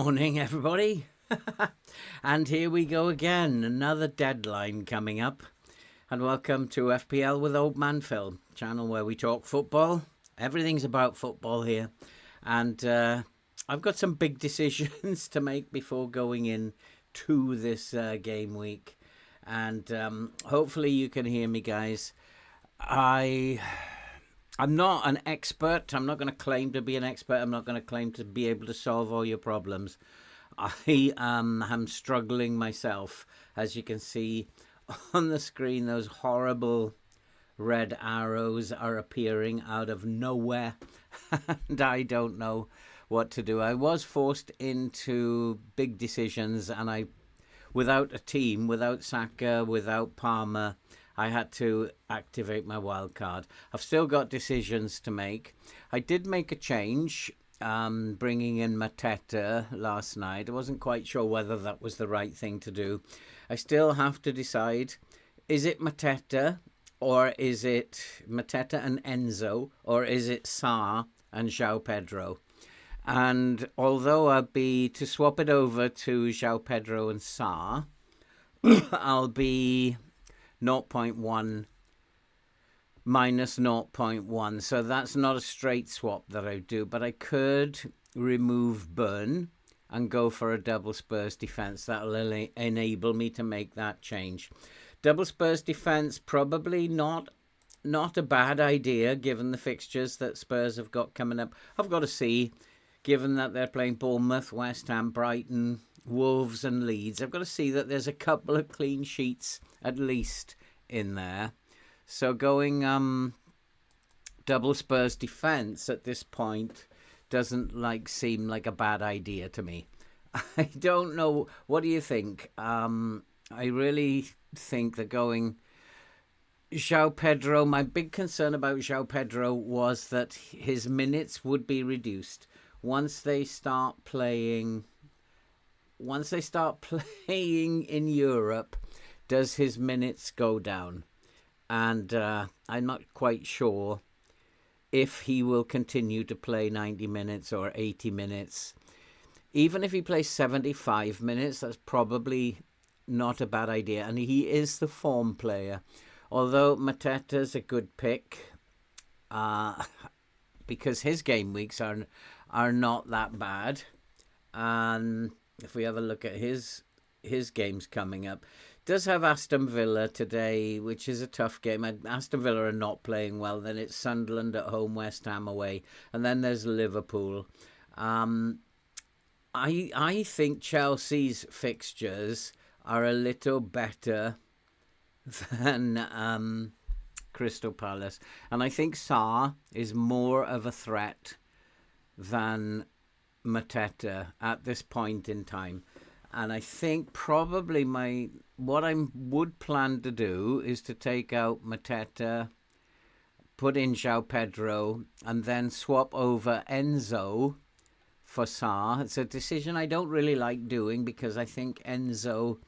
morning, everybody. And here we go again, another deadline coming up. And welcome to FPL with Old Man Phil, channel where we talk football. Everything's about football here. And I've got some big decisions to make before going in to this game week. And hopefully you can hear me, guys. I'm not an expert. I'm not going to claim to be an expert. I'm not going to claim to be able to solve all your problems. I am struggling myself. As you can see on the screen, those horrible red arrows are appearing out of nowhere. And I don't know what to do. I was forced into big decisions, and without a team, without Saka, without Palmer, I had to activate my wild card. I've still got decisions to make. I did make a change, bringing in Mateta last night. I wasn't quite sure whether that was the right thing to do. I still have to decide, is it Mateta, or is it Mateta and Enzo, or is it Sa and Joao Pedro? And although I'll be to swap it over to Joao Pedro and Sa, I'll be 0.1 minus 0.1, so that's not a straight swap that I do, but I could remove Burn and go for a double Spurs defense. That'll enable me to make that change. Double Spurs defense, probably not a bad idea given the fixtures that Spurs have got coming up. I've got to see, given that they're playing Bournemouth, West Ham, Brighton, Wolves and Leeds, I've got to see that there's a couple of clean sheets at least in there. So going double Spurs defense at this point doesn't seem like a bad idea to me. I don't know. What do you think? I really think that going Joao Pedro, my big concern about Joao Pedro was that his minutes would be reduced once they start playing in Europe. Does his minutes go down? And I'm not quite sure if he will continue to play 90 minutes or 80 minutes. Even if he plays 75 minutes, that's probably not a bad idea. And he is the form player. Although Mateta's a good pick, because his game weeks are not that bad. And if we have a look at his games coming up, does have Aston Villa today, which is a tough game. Aston Villa are not playing well. Then it's Sunderland at home, West Ham away, and then there's Liverpool. I think Chelsea's fixtures are a little better than Crystal Palace, and I think Sa is more of a threat than Mateta at this point in time. And I think probably what I would plan to do is to take out Mateta, put in Joao Pedro, and then swap over Enzo for Sa. It's a decision I don't really like doing because I think Enzo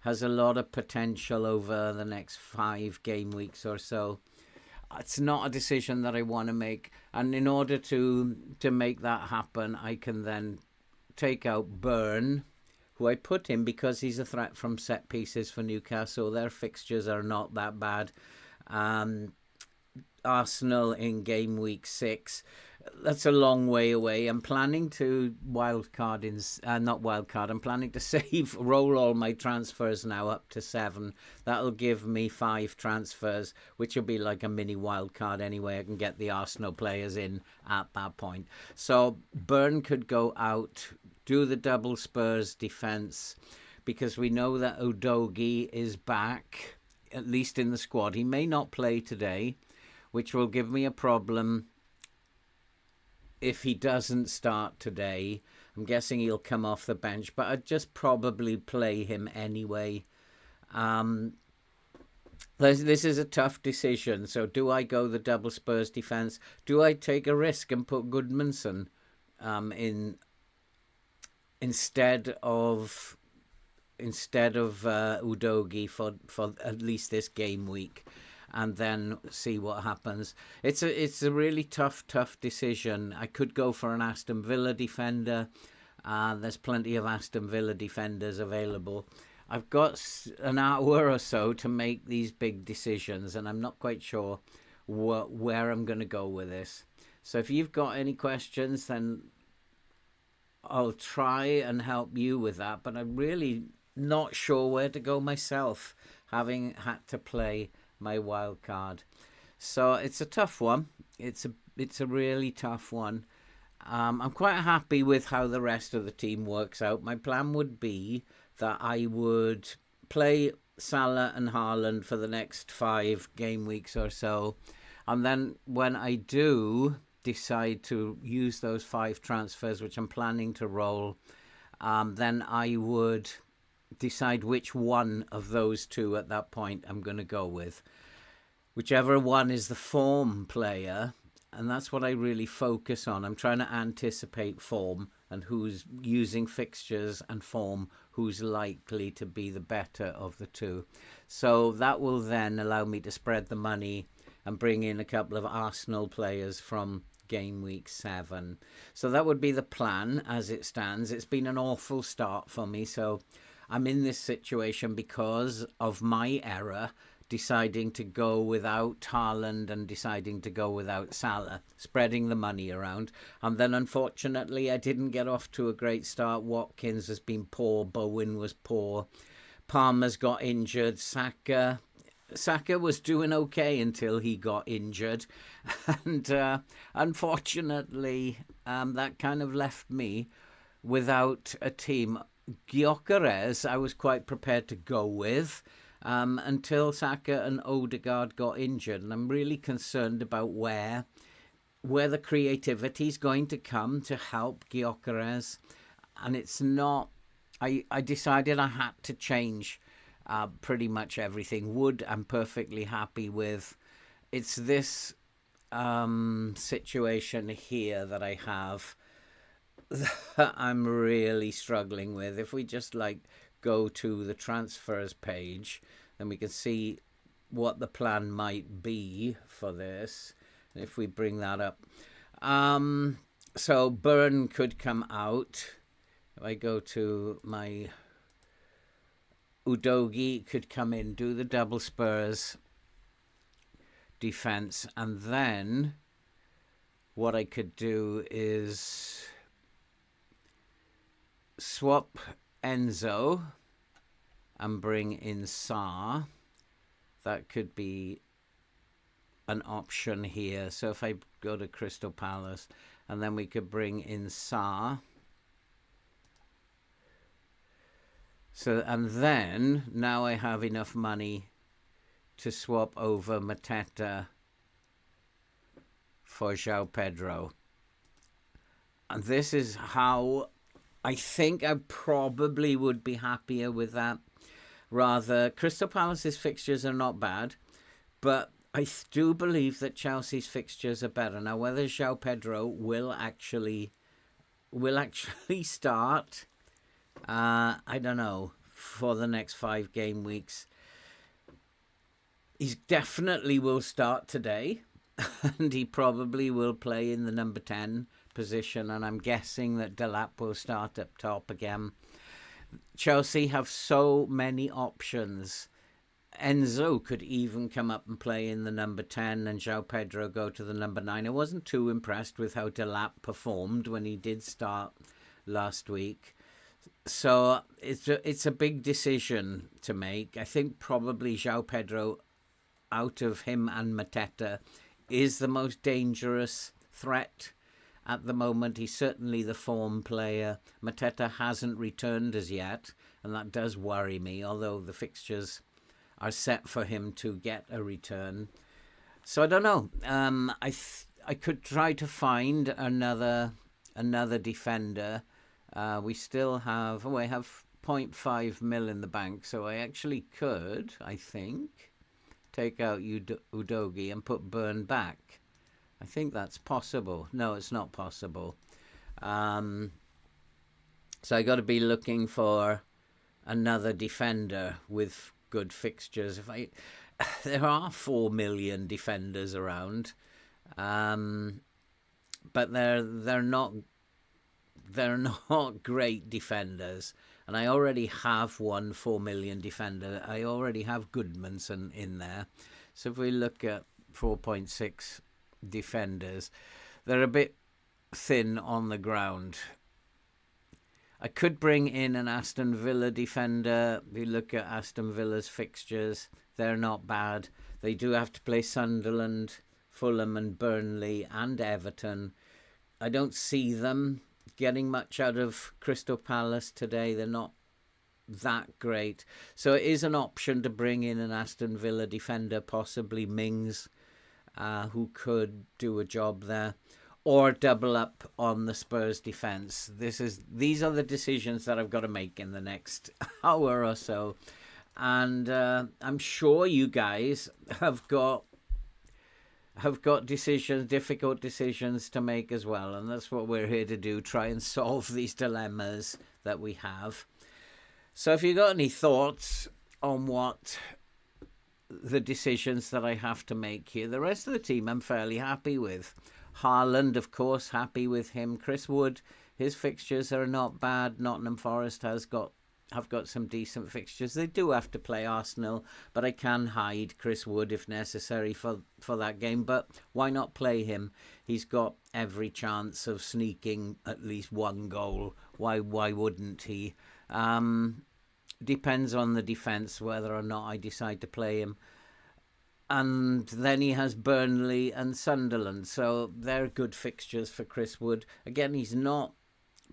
has a lot of potential over the next 5 game weeks or so. It's not a decision that I want to make. And in order to make that happen, I can then take out Burn, who I put in because he's a threat from set pieces for Newcastle. Their fixtures are not that bad. Arsenal in game week 6. That's a long way away. I'm planning to I'm planning to roll all my transfers now up to 7. That'll give me 5 transfers, which will be like a mini wildcard anyway. I can get the Arsenal players in at that point. So Burn could go out, do the double Spurs defense, because we know that Udogie is back, at least in the squad. He may not play today, which will give me a problem if he doesn't start today. I'm guessing he'll come off the bench, but I'd just probably play him anyway. This is a tough decision. So do I go the double Spurs defense? Do I take a risk and put Goodmanson in instead of Udogie for at least this game week? and then see what happens. It's a really tough decision. I could go for an Aston Villa defender. There's plenty of Aston Villa defenders available. I've got an hour or so to make these big decisions, and I'm not quite sure where I'm going to go with this. So if you've got any questions, then I'll try and help you with that. But I'm really not sure where to go myself, having had to play my wild card. So it's a tough one. It's a really tough one. I'm quite happy with how the rest of the team works out. My plan would be that I would play Salah and Haaland for the next 5 game weeks or so. And then when I do decide to use those 5 transfers, which I'm planning to roll, then I would decide which one of those 2 at that point I'm going to go with. Whichever one is the form player, and that's what I really focus on. I'm trying to anticipate form and who's using fixtures and form, who's likely to be the better of the 2. So that will then allow me to spread the money and bring in a couple of Arsenal players from game week 7. So that would be the plan as it stands. It's been an awful start for me, so I'm in this situation because of my error, deciding to go without Haaland and deciding to go without Salah, spreading the money around. And then, unfortunately, I didn't get off to a great start. Watkins has been poor. Bowen was poor. Palmer's got injured. Saka was doing okay until he got injured. And unfortunately, that kind of left me without a team. Gyökeres, I was quite prepared to go with, until Saka and Odegaard got injured. And I'm really concerned about where the creativity is going to come to help Gyökeres. And it's not... I decided I had to change pretty much everything. Wood, I'm perfectly happy with. It's this situation here that I have that I'm really struggling with. If we just go to the transfers page, then we can see what the plan might be for this. If we bring that up. So Burn could come out. If I go to my Udogie, could come in, do the double Spurs defense. And then what I could do is swap Enzo and bring in Sarr. That could be an option here. So if I go to Crystal Palace, and then we could bring in Sarr. So, and then now I have enough money to swap over Mateta for Joao Pedro. And this is how I think I probably would be happier with that. Rather, Crystal Palace's fixtures are not bad, but I do believe that Chelsea's fixtures are better. Now, whether Joao Pedro will actually start, I don't know, for the next 5 game weeks. He definitely will start today, and he probably will play in the number 10 position, and I'm guessing that Delap will start up top again. Chelsea have so many options. Enzo could even come up and play in the number 10 and Joao Pedro go to the number 9. I wasn't too impressed with how Delap performed when he did start last week. So it's a big decision to make. I think probably Joao Pedro, out of him and Mateta, is the most dangerous threat at the moment. He's certainly the form player. Mateta hasn't returned as yet, and that does worry me, although the fixtures are set for him to get a return. So I don't know. I could try to find another defender. We still have... I have 0.5 mil in the bank, so I actually could, I think, take out Udogie and put Burn back. I think that's possible. No, it's not possible. So I got to be looking for another defender with good fixtures. There are 4 million defenders around, but they're not they're not great defenders. And I already have one 4 million defender. I already have Goodmanson in there. So if we look at 4.6 defenders, they're a bit thin on the ground. I could bring in an Aston Villa defender. We look at Aston Villa's fixtures. They're not bad. They do have to play Sunderland, Fulham and Burnley and Everton. I don't see them getting much out of Crystal Palace today. They're not that great. So it is an option to bring in an Aston Villa defender, possibly Mings, who could do a job there, or double up on the Spurs defence. These are the decisions that I've got to make in the next hour or so. And I'm sure you guys have got decisions, difficult decisions to make as well. And that's what we're here to do, try and solve these dilemmas that we have. So if you've got any thoughts on what the decisions that I have to make here, the rest of the team I'm fairly happy with. Haaland, of course, happy with him. Chris Wood, his fixtures are not bad. Nottingham Forest have got some decent fixtures. They do have to play Arsenal, but I can hide Chris Wood if necessary for that game. But why not play him? He's got every chance of sneaking at least one goal. Why wouldn't he? Depends on the defence whether or not I decide to play him. And then he has Burnley and Sunderland, so they're good fixtures for Chris Wood. Again, he's not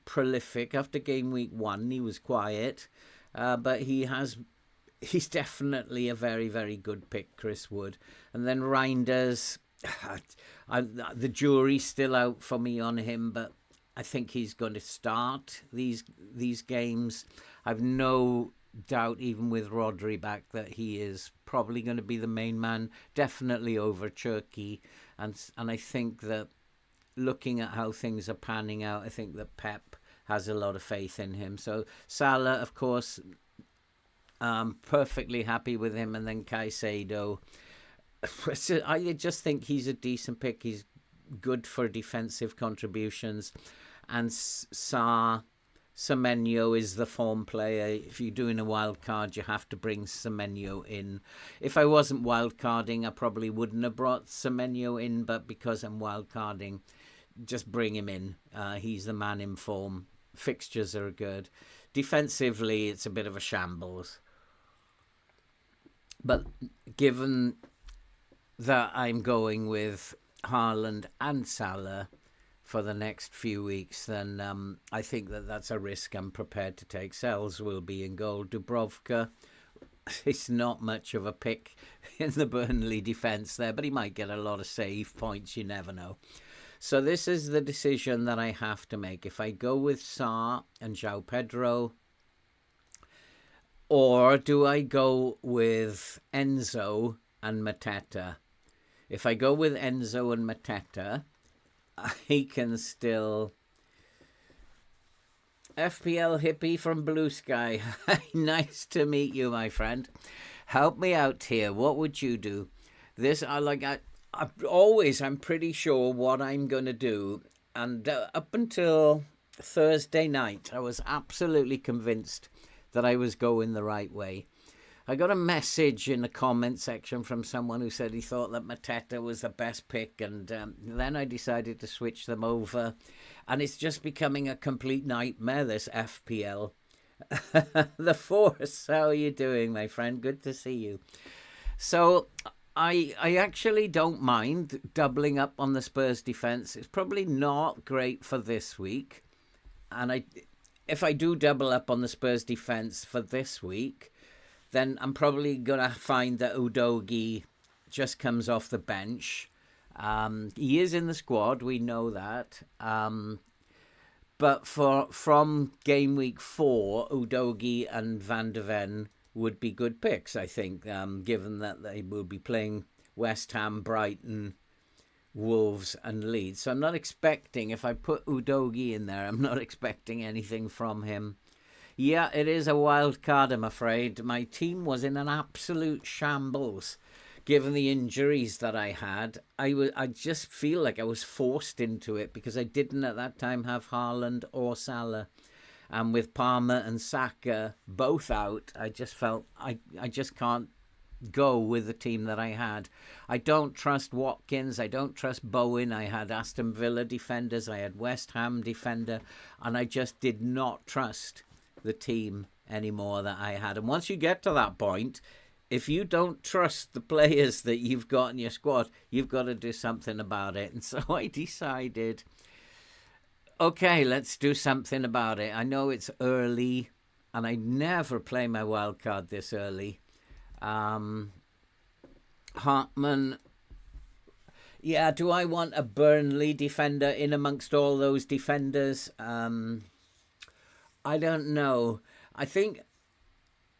prolific. After game week 1, he was quiet, but he's definitely a very, very good pick, Chris Wood. And then Reinders, the jury's still out for me on him, but I think he's going to start these games. I've no doubt, even with Rodri back, that he is probably going to be the main man, definitely over Cherki. And I think that looking at how things are panning out, I think that Pep has a lot of faith in him. So Salah, of course, perfectly happy with him. And then Caicedo, I just think he's a decent pick. He's good for defensive contributions. And Semenyo is the form player. If you're doing a wild card, you have to bring Semenyo in. If I wasn't wild carding, I probably wouldn't have brought Semenyo in, but because I'm wild carding, just bring him in. He's the man in form. Fixtures are good. Defensively, it's a bit of a shambles. But given that I'm going with Haaland and Salah for the next few weeks, then I think that's a risk I'm prepared to take. Sells will be in goal. Dubravka, it's not much of a pick in the Burnley defence there, but he might get a lot of save points. You never know. So this is the decision that I have to make. If I go with Sarr and Joao Pedro, or do I go with Enzo and Mateta? If I go with Enzo and Mateta, I can still... FPL hippie from Blue Sky. Nice to meet you, my friend. Help me out here. What would you do? I'm pretty sure what I'm going to do. And up until Thursday night, I was absolutely convinced that I was going the right way. I got a message in the comment section from someone who said he thought that Mateta was the best pick, and then I decided to switch them over, and it's just becoming a complete nightmare, this FPL. The Force, how are you doing, my friend? Good to see you. So I actually don't mind doubling up on the Spurs defence. It's probably not great for this week, and if I do double up on the Spurs defence for this week, then I'm probably going to find that Udogie just comes off the bench. He is in the squad, we know that. But from game week 4, Udogie and Van de Ven would be good picks, I think, given that they will be playing West Ham, Brighton, Wolves and Leeds. So I'm not expecting, if I put Udogie in there, I'm not expecting anything from him. Yeah, it is a wild card, I'm afraid. My team was in an absolute shambles. given the injuries that I had, I just feel like I was forced into it because I didn't at that time have Haaland or Salah. And with Palmer and Saka both out, I just felt I just can't go with the team that I had. I don't trust Watkins. I don't trust Bowen. I had Aston Villa defenders. I had West Ham defender. And I just did not trust the team anymore that I had. And once you get to that point, if you don't trust the players that you've got in your squad, you've got to do something about it. And so I decided, okay, let's do something about it. I know it's early, and I never play my wild card this early. Hartman, yeah, do I want a Burnley defender in amongst all those defenders? I don't know. I think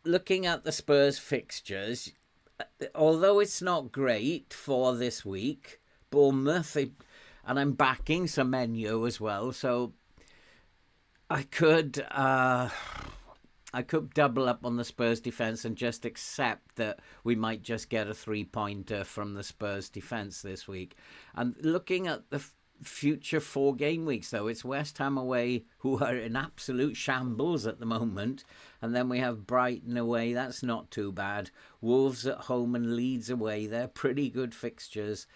looking at the Spurs fixtures, although it's not great for this week, Bournemouth, and I'm backing some menu as well, so I could double up on the Spurs defence and just accept that we might just get a 3-pointer from the Spurs defence this week. And looking at the future 4 game weeks, though, it's West Ham away, who are in absolute shambles at the moment. And then we have Brighton away. That's not too bad. Wolves at home and Leeds away. They're pretty good fixtures.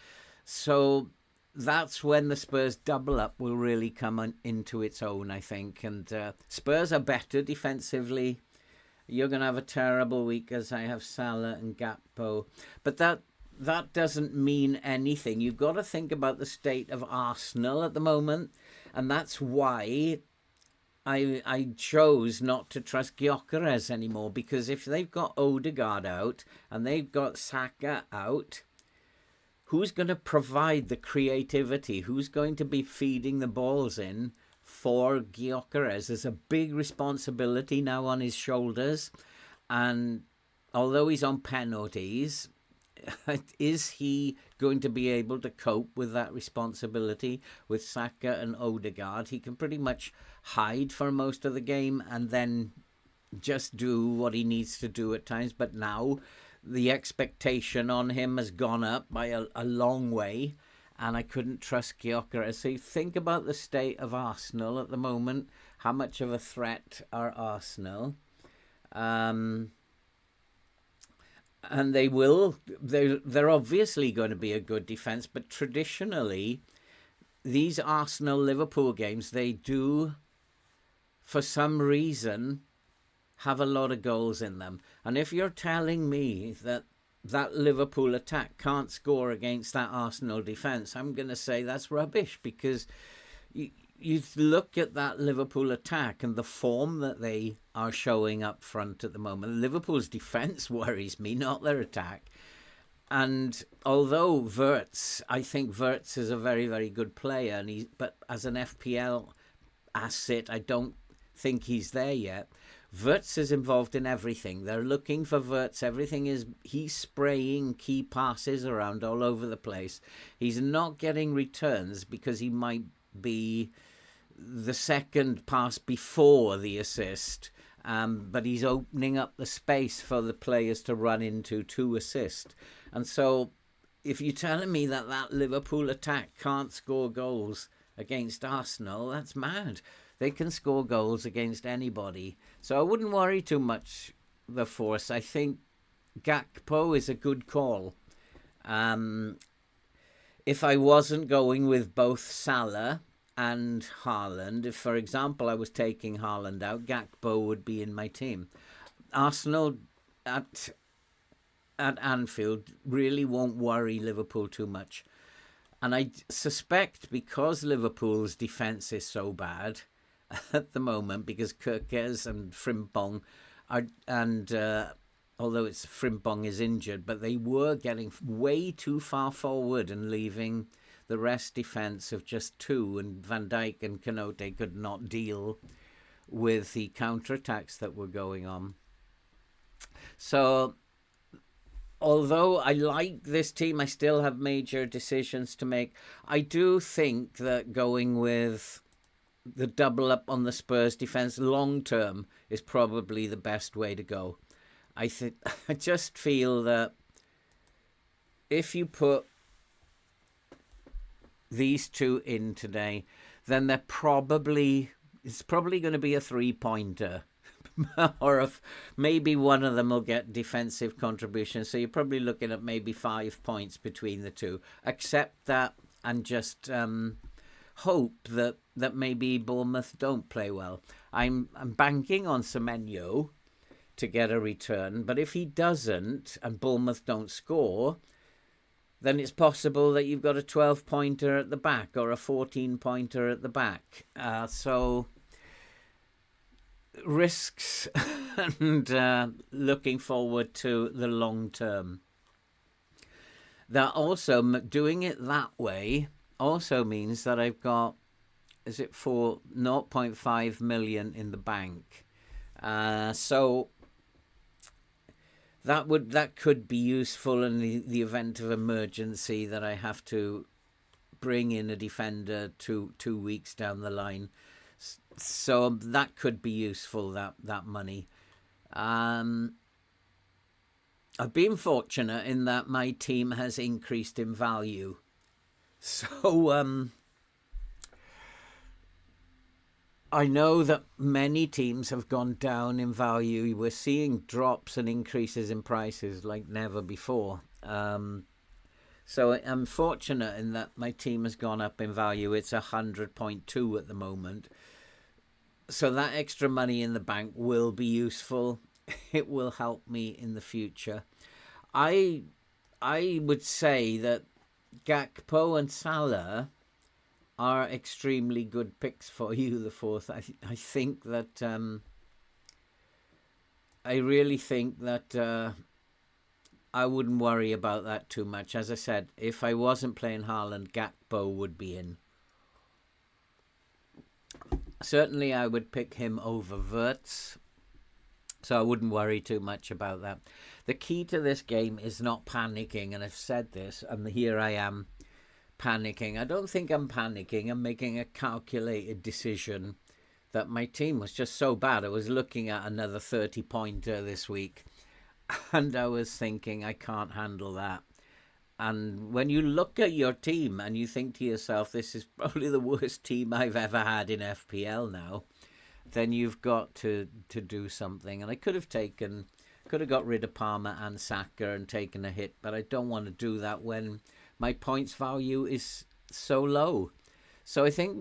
So that's when the Spurs double up will really come into its own, I think. And Spurs are better defensively. You're going to have a terrible week as I have Salah and Gakpo. But that doesn't mean anything. You've got to think about the state of Arsenal at the moment. And that's why I chose not to trust Gyökeres anymore. Because if they've got Odegaard out and they've got Saka out, who's going to provide the creativity? Who's going to be feeding the balls in for Gyökeres? There's a big responsibility now on his shoulders. And although he's on penalties, is he going to be able to cope with that responsibility with Saka and Odegaard? He can pretty much hide for most of the game and then just do what he needs to do at times. But now the expectation on him has gone up by a long way, and I couldn't trust Gyökeres. So you think about the state of Arsenal at the moment. How much of a threat are Arsenal? And they're obviously going to be a good defence, but traditionally, these Arsenal-Liverpool games, they do, for some reason, have a lot of goals in them. And if you're telling me that Liverpool attack can't score against that Arsenal defence, I'm going to say that's rubbish, because you look at that Liverpool attack and the form that they are showing up front at the moment. Liverpool's defence worries me, not their attack. And although I think Wirtz is a very, very good player, but as an FPL asset, I don't think he's there yet. Wirtz is involved in everything. They're looking for Wirtz. He's spraying key passes around all over the place. He's not getting returns because he might be the second pass before the assist, but he's opening up the space for the players to run into to assist. And so if you're telling me that Liverpool attack can't score goals against Arsenal, that's mad. They can score goals against anybody. So I wouldn't worry too much, the force. I think Gakpo is a good call. If I wasn't going with both Salah and Haaland, if, for example, I was taking Haaland out, Gakpo would be in my team. Arsenal at Anfield really won't worry Liverpool too much. And I suspect because Liverpool's defence is so bad at the moment, because Kirkes and Frimpong although Frimpong is injured, but they were getting way too far forward and leaving the rest defence of just 2, and Van Dijk and Konaté could not deal with the counterattacks that were going on. So although I like this team, I still have major decisions to make. I do think that going with the double up on the Spurs defence long term is probably the best way to go. I just feel that if you put these two in today, then it's probably going to be a 3-pointer. Or maybe one of them will get defensive contribution. So you're probably looking at maybe 5 points between the two. Accept that and just hope that maybe Bournemouth don't play well. I'm banking on Semenyo to get a return, but if he doesn't and Bournemouth don't score, then it's possible that you've got a 12-pointer at the back or a 14-pointer at the back. So risks and looking forward to the long term. That also, doing it that way also means that I've got, is it for 0.5 million in the bank? So that could be useful in the event of emergency, that I have to bring in a defender 2 weeks down the line. So that could be useful, that money. I've been fortunate in that my team has increased in value. So I know that many teams have gone down in value. We're seeing drops and increases in prices like never before. So I'm fortunate in that my team has gone up in value. It's 100.2 at the moment. So that extra money in the bank will be useful. It will help me in the future. I would say that Gakpo and Salah are extremely good picks for you, the fourth. I think that I really think that I wouldn't worry about that too much. As I said, if I wasn't playing Haaland, Gakpo would be in. Certainly, I would pick him over Wirtz, so I wouldn't worry too much about that. The key to this game is not panicking, and I've said this, and here I am panicking. I don't think I'm panicking. I'm making a calculated decision that my team was just so bad. I was looking at another 30-pointer this week, and I was thinking, I can't handle that. And when you look at your team and you think to yourself, this is probably the worst team I've ever had in FPL now, then you've got to do something. And I could have got rid of Palmer and Saka and taken a hit, but I don't want to do that when my points value is so low. So I think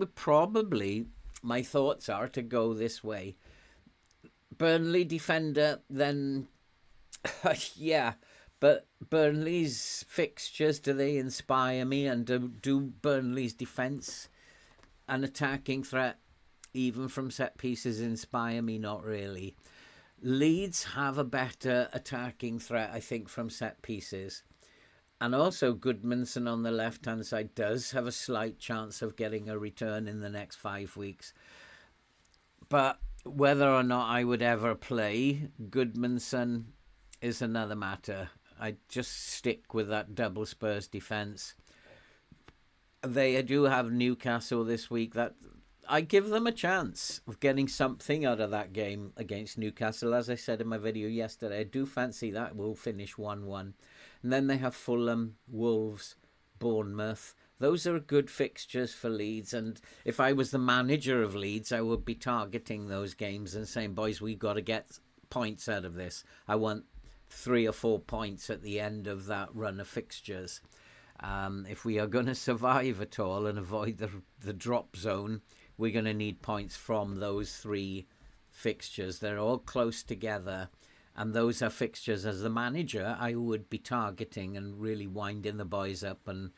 my thoughts are to go this way. Burnley defender, then, yeah. But Burnley's fixtures, do they inspire me? And do Burnley's defence and attacking threat, even from set pieces, inspire me? Not really. Leeds have a better attacking threat, I think, from set pieces. And also Goodmanson on the left-hand side does have a slight chance of getting a return in the next 5 weeks. But whether or not I would ever play Goodmanson is another matter. I just stick with that double Spurs defence. They do have Newcastle this week. That I give them a chance of getting something out of that game against Newcastle. As I said in my video yesterday, I do fancy that will finish 1-1. And then they have Fulham, Wolves, Bournemouth. Those are good fixtures for Leeds. And if I was the manager of Leeds, I would be targeting those games and saying, boys, we've got to get points out of this. I want 3 or 4 points at the end of that run of fixtures. If we are going to survive at all and avoid the drop zone, we're going to need points from those 3 fixtures. They're all close together, and those are fixtures as the manager I would be targeting and really winding the boys up and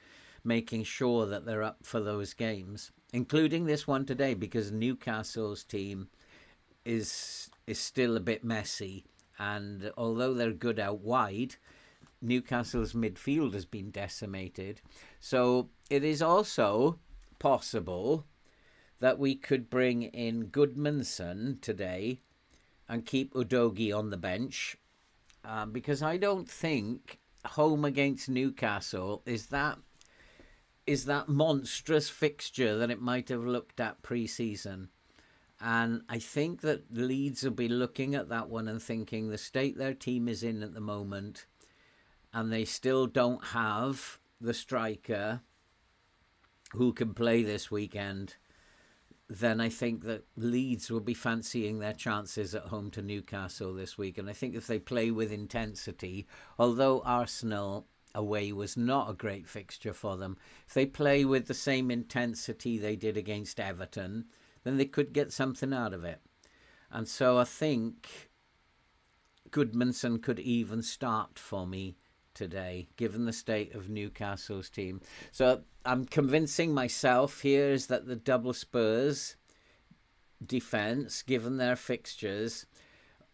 making sure that they're up for those games, including this one today, because Newcastle's team is still a bit messy. And although they're good out wide, Newcastle's midfield has been decimated. So it is also possible that we could bring in Goodmanson today and keep Udogie on the bench. Because I don't think home against Newcastle is that monstrous fixture that it might have looked at pre-season. And I think that Leeds will be looking at that one and thinking the state their team is in at the moment, and they still don't have the striker who can play this weekend, then I think that Leeds will be fancying their chances at home to Newcastle this week. And I think if they play with intensity, although Arsenal away was not a great fixture for them, if they play with the same intensity they did against Everton, then they could get something out of it. And so I think Goodmanson could even start for me today, given the state of Newcastle's team. So I'm convincing myself here is that the double Spurs defence, given their fixtures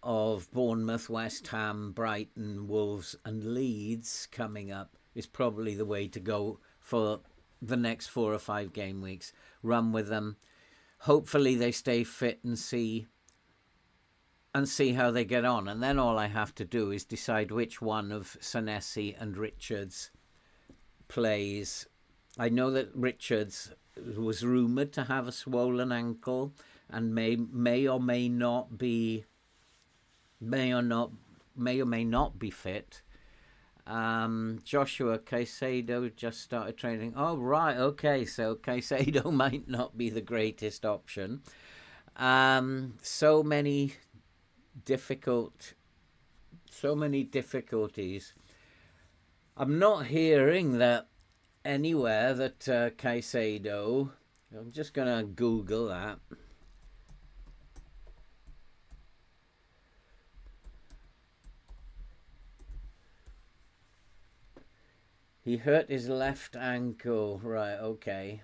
of Bournemouth, West Ham, Brighton, Wolves and Leeds coming up, is probably the way to go for the next 4 or 5 game weeks. Run with them. Hopefully they stay fit and see how they get on. And then all I have to do is decide which one of Senesi and Richards plays. I know that Richards was rumoured to have a swollen ankle and may or may not be fit. Joshua Caicedo just started training. Oh, right, okay, so Caicedo might not be the greatest option. So many difficulties. I'm not hearing that anywhere that Caicedo, I'm just going to Google that. He hurt his left ankle. Right, okay.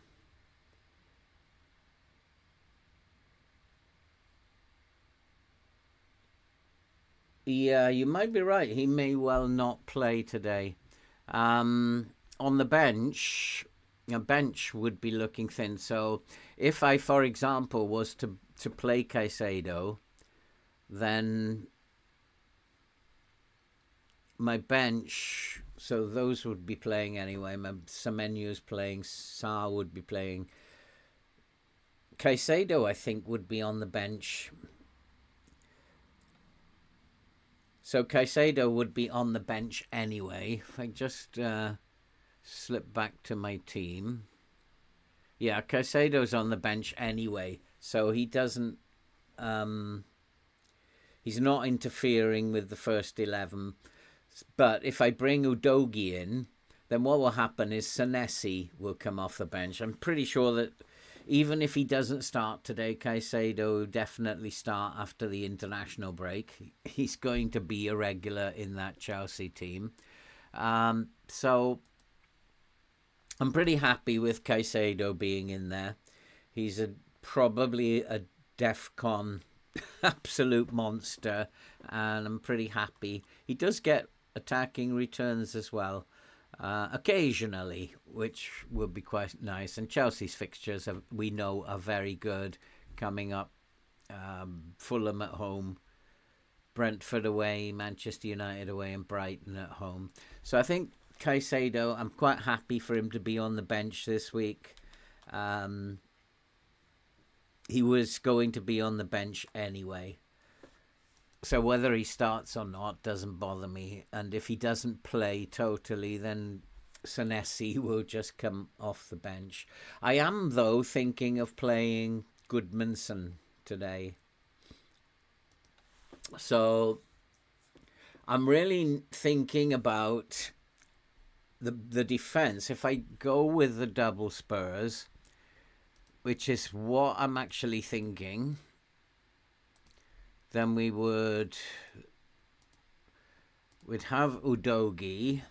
Yeah, you might be right. He may well not play today. On the bench, a bench would be looking thin. So if I, for example, was to play Caicedo, then my bench, so those would be playing anyway. Semenyu's playing, Sarr would be playing. Caicedo, I think, would be on the bench. So Caicedo would be on the bench anyway. If I just slip back to my team. Yeah, Caicedo's on the bench anyway. So he doesn't... he's not interfering with the first 11. But if I bring Udogie in, then what will happen is Senesi will come off the bench. I'm pretty sure that even if he doesn't start today, Caicedo will definitely start after the international break. He's going to be a regular in that Chelsea team. So I'm pretty happy with Caicedo being in there. He's probably a DEFCON absolute monster, and I'm pretty happy. He does get attacking returns as well. Occasionally, which would be quite nice. And Chelsea's fixtures, we know, are very good coming up. Fulham at home, Brentford away, Manchester United away, and Brighton at home. So I think Caicedo, I'm quite happy for him to be on the bench this week. He was going to be on the bench anyway. So whether he starts or not doesn't bother me. And if he doesn't play totally, then Senesi will just come off the bench. I am, though, thinking of playing Goodmanson today. So I'm really thinking about the defence. If I go with the double Spurs, which is what I'm actually thinking, then we'd have Udogie.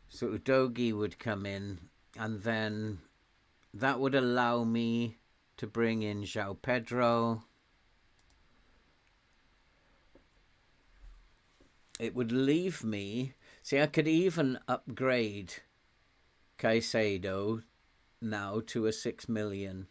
So Udogie would come in, and then that would allow me to bring in Joao Pedro. It would leave me... See, I could even upgrade Caicedo now to a 6 million.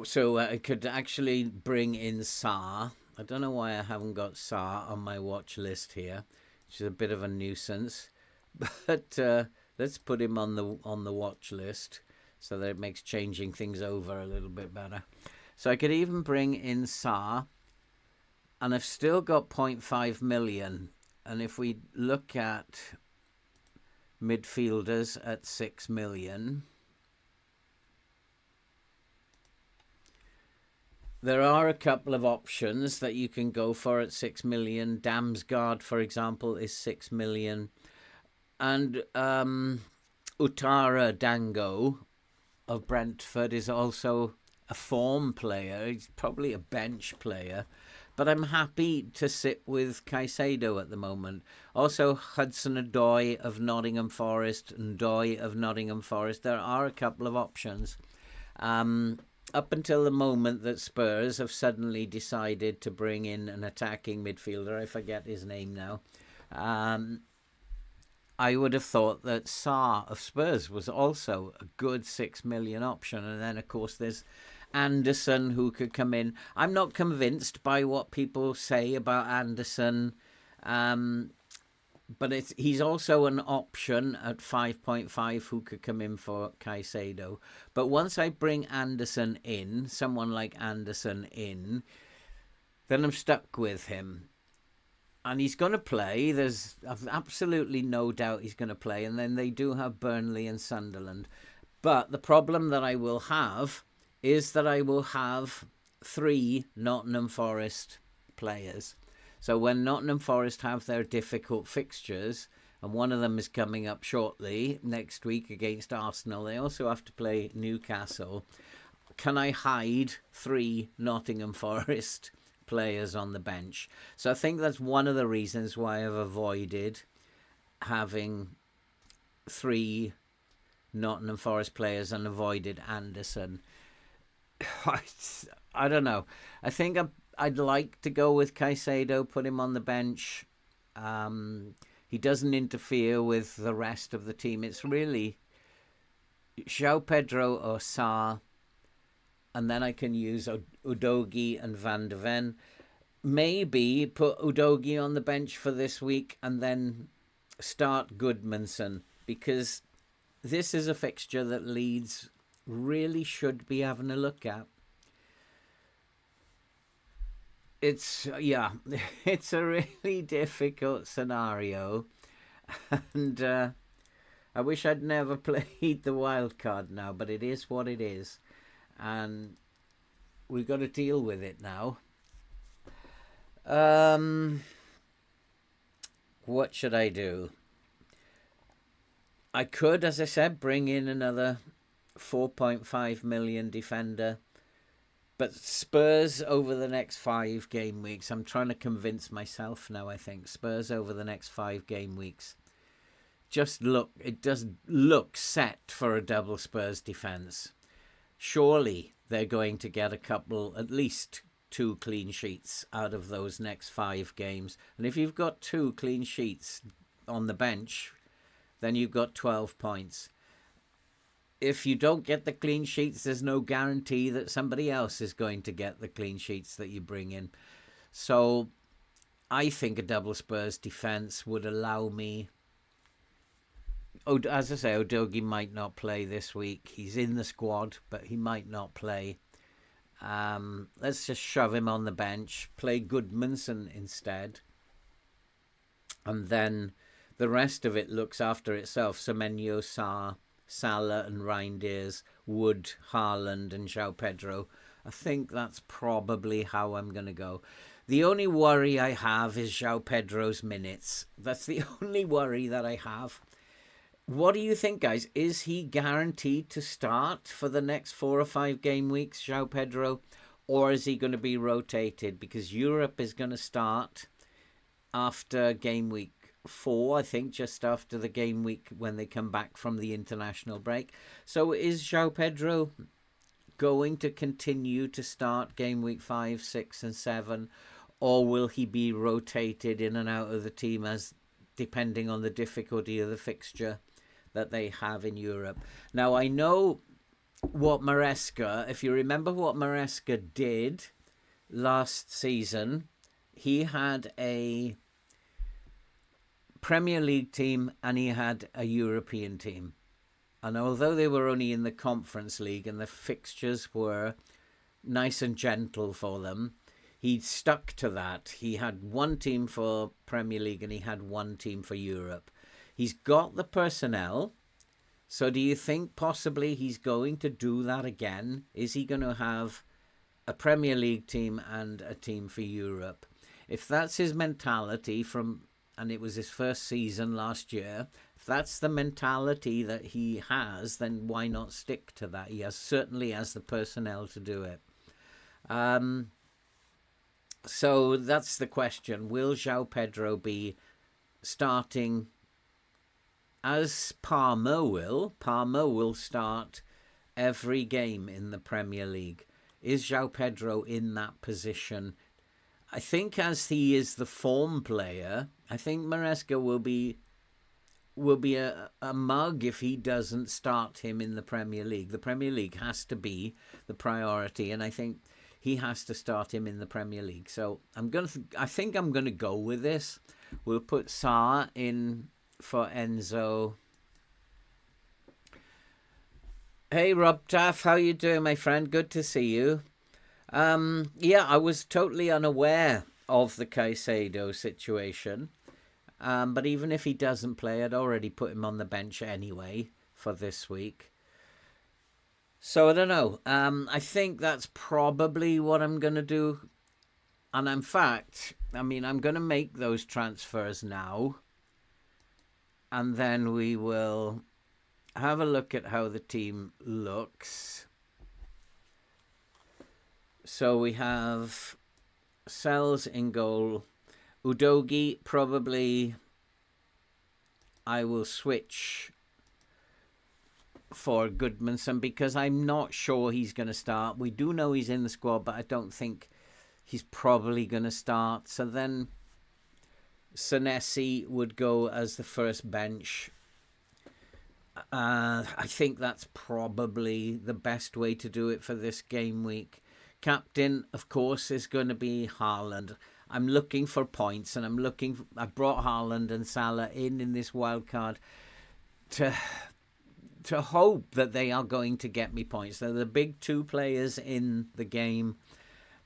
So I could actually bring in Sarr. I don't know why I haven't got Sarr on my watch list here, which is a bit of a nuisance. But let's put him on the watch list. so that it makes changing things over a little bit better. So I could even bring in Sa, and I've still got 0.5 million. And if we look at midfielders at 6 million, there are a couple of options that you can go for at 6 million. Damsgaard, for example, is 6 million. And Utara Dango of Brentford is also a form player. He's probably a bench player. But I'm happy to sit with Caicedo at the moment. Also, Hudson-Odoi of Nottingham Forest and Doi of Nottingham Forest. There are a couple of options. Up until the moment that Spurs have suddenly decided to bring in an attacking midfielder. I forget his name now. I would have thought that Sa of Spurs was also a good 6 million option. And then, of course, there's Anderson who could come in. I'm not convinced by what people say about Anderson, but he's also an option at 5.5 who could come in for Caicedo. But once I bring Anderson in, someone like Anderson in, then I'm stuck with him. And he's going to play. There's absolutely no doubt he's going to play. And then they do have Burnley and Sunderland. But the problem that I will have is that I will have 3 Nottingham Forest players. So when Nottingham Forest have their difficult fixtures, and one of them is coming up shortly next week against Arsenal, they also have to play Newcastle. Can I hide 3 Nottingham Forest players on the bench? So I think that's one of the reasons why I've avoided having 3 Nottingham Forest players and avoided Anderson. I don't know. I think I'd like to go with Caicedo, put him on the bench. He doesn't interfere with the rest of the team. It's really Joao Pedro or Sa, and then I can use Udogie and Van de Ven. Maybe put Udogie on the bench for this week and then start Goodmanson, because this is a fixture that Leeds really should be having a look at. It's a really difficult scenario, and I wish I'd never played the Wildcard now, but it is what it is, and we've got to deal with it now. What should I do? I could, as I said, bring in another 4.5 million defender. But Spurs over the next 5 game weeks, I'm trying to convince myself now, I think. Spurs over the next 5 game weeks. It does look set for a double Spurs defence. Surely they're going to get at least 2 clean sheets out of those next 5 games. And if you've got 2 clean sheets on the bench, then you've got 12 points. If you don't get the clean sheets, there's no guarantee that somebody else is going to get the clean sheets that you bring in. So I think a double Spurs defence would allow me... as I say, Udogie might not play this week. He's in the squad, but he might not play. Let's just shove him on the bench, play Goodmanson instead. And then the rest of it looks after itself. Semenyo, Salah and Reinders, Wood, Haaland and Joao Pedro. I think that's probably how I'm going to go. The only worry I have is Joao Pedro's minutes. That's the only worry that I have. What do you think, guys? Is he guaranteed to start for the next 4 or 5 game weeks, Joao Pedro? Or is he going to be rotated? Because Europe is going to start after game week 4, I think, just after the game week when they come back from the international break. So is Joao Pedro going to continue to start game week 5, 6 and 7, or will he be rotated in and out of the team as depending on the difficulty of the fixture that they have in Europe? Now, I know what Maresca, if you remember what Maresca did last season, he had a Premier League team and he had a European team. And although they were only in the Conference League and the fixtures were nice and gentle for them, he stuck to that. He had one team for Premier League and he had one team for Europe. He's got the personnel. So do you think possibly he's going to do that again? Is he going to have a Premier League team and a team for Europe? If that's his mentality and it was his first season last year, if that's the mentality that he has, then why not stick to that? He certainly has the personnel to do it. So that's the question. Will Joao Pedro be starting as Palmer will? Palmer will start every game in the Premier League. Is Joao Pedro in that position? I think as he is the form player, I think Maresca will be a mug if he doesn't start him in the Premier League. The Premier League has to be the priority, and I think he has to start him in the Premier League. So I think I'm gonna go with this. We'll put Sarr in for Enzo. Hey Rob Taff, how you doing, my friend? Good to see you. Yeah, I was totally unaware of the Caicedo situation. But even if he doesn't play, I'd already put him on the bench anyway for this week. So I don't know. I think that's probably what I'm going to do. And in fact, I'm going to make those transfers now. And then we will have a look at how the team looks. So we have Sells in goal. Udogie, probably I will switch for Goodmanson because I'm not sure he's going to start. We do know he's in the squad, but I don't think he's probably going to start. So then Senesi would go as the first bench. I think that's probably the best way to do it for this game week. Captain, of course, is going to be Haaland. I'm looking for points, and I brought Haaland and Salah in this wildcard to hope that they are going to get me points. They're the big two players in the game,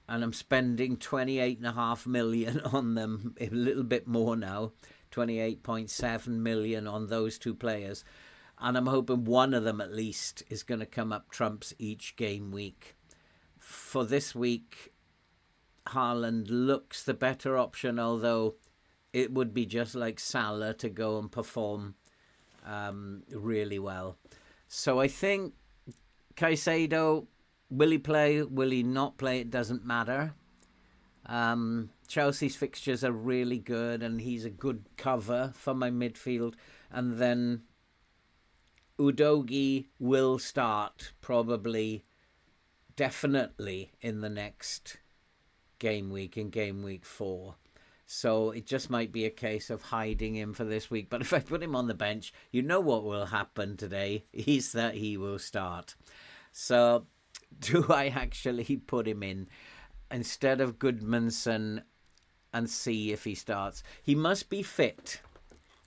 and I'm spending 28.5 million on them, a little bit more now, 28.7 million on those two players. And I'm hoping one of them at least is going to come up trumps each game week. For this week, Haaland looks the better option, although it would be just like Salah to go and perform really well. So I think Caicedo, will he play? Will he not play? It doesn't matter. Chelsea's fixtures are really good, and he's a good cover for my midfield. And then Udogie will start probably, definitely in the next game week, in game week 4. So it just might be a case of hiding him for this week. But if I put him on the bench, you know what will happen today is that he will start. So do I actually put him in instead of Goodmanson and see if he starts? He must be fit.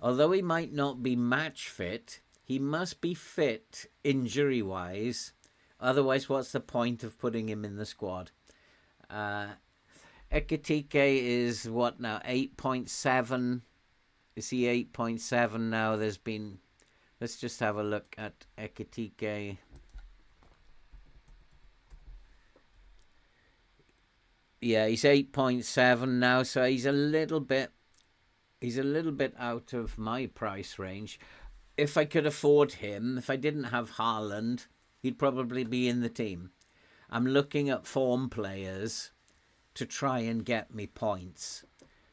Although he might not be match fit, he must be fit injury-wise. Otherwise, what's the point of putting him in the squad? Ekitike is what now? 8.7. Is he 8.7 now? Let's just have a look at Ekitike. Yeah, he's 8.7 now, so he's a little bit out of my price range. If I could afford him, if I didn't have Haaland, he'd probably be in the team. I'm looking at form players to try and get me points.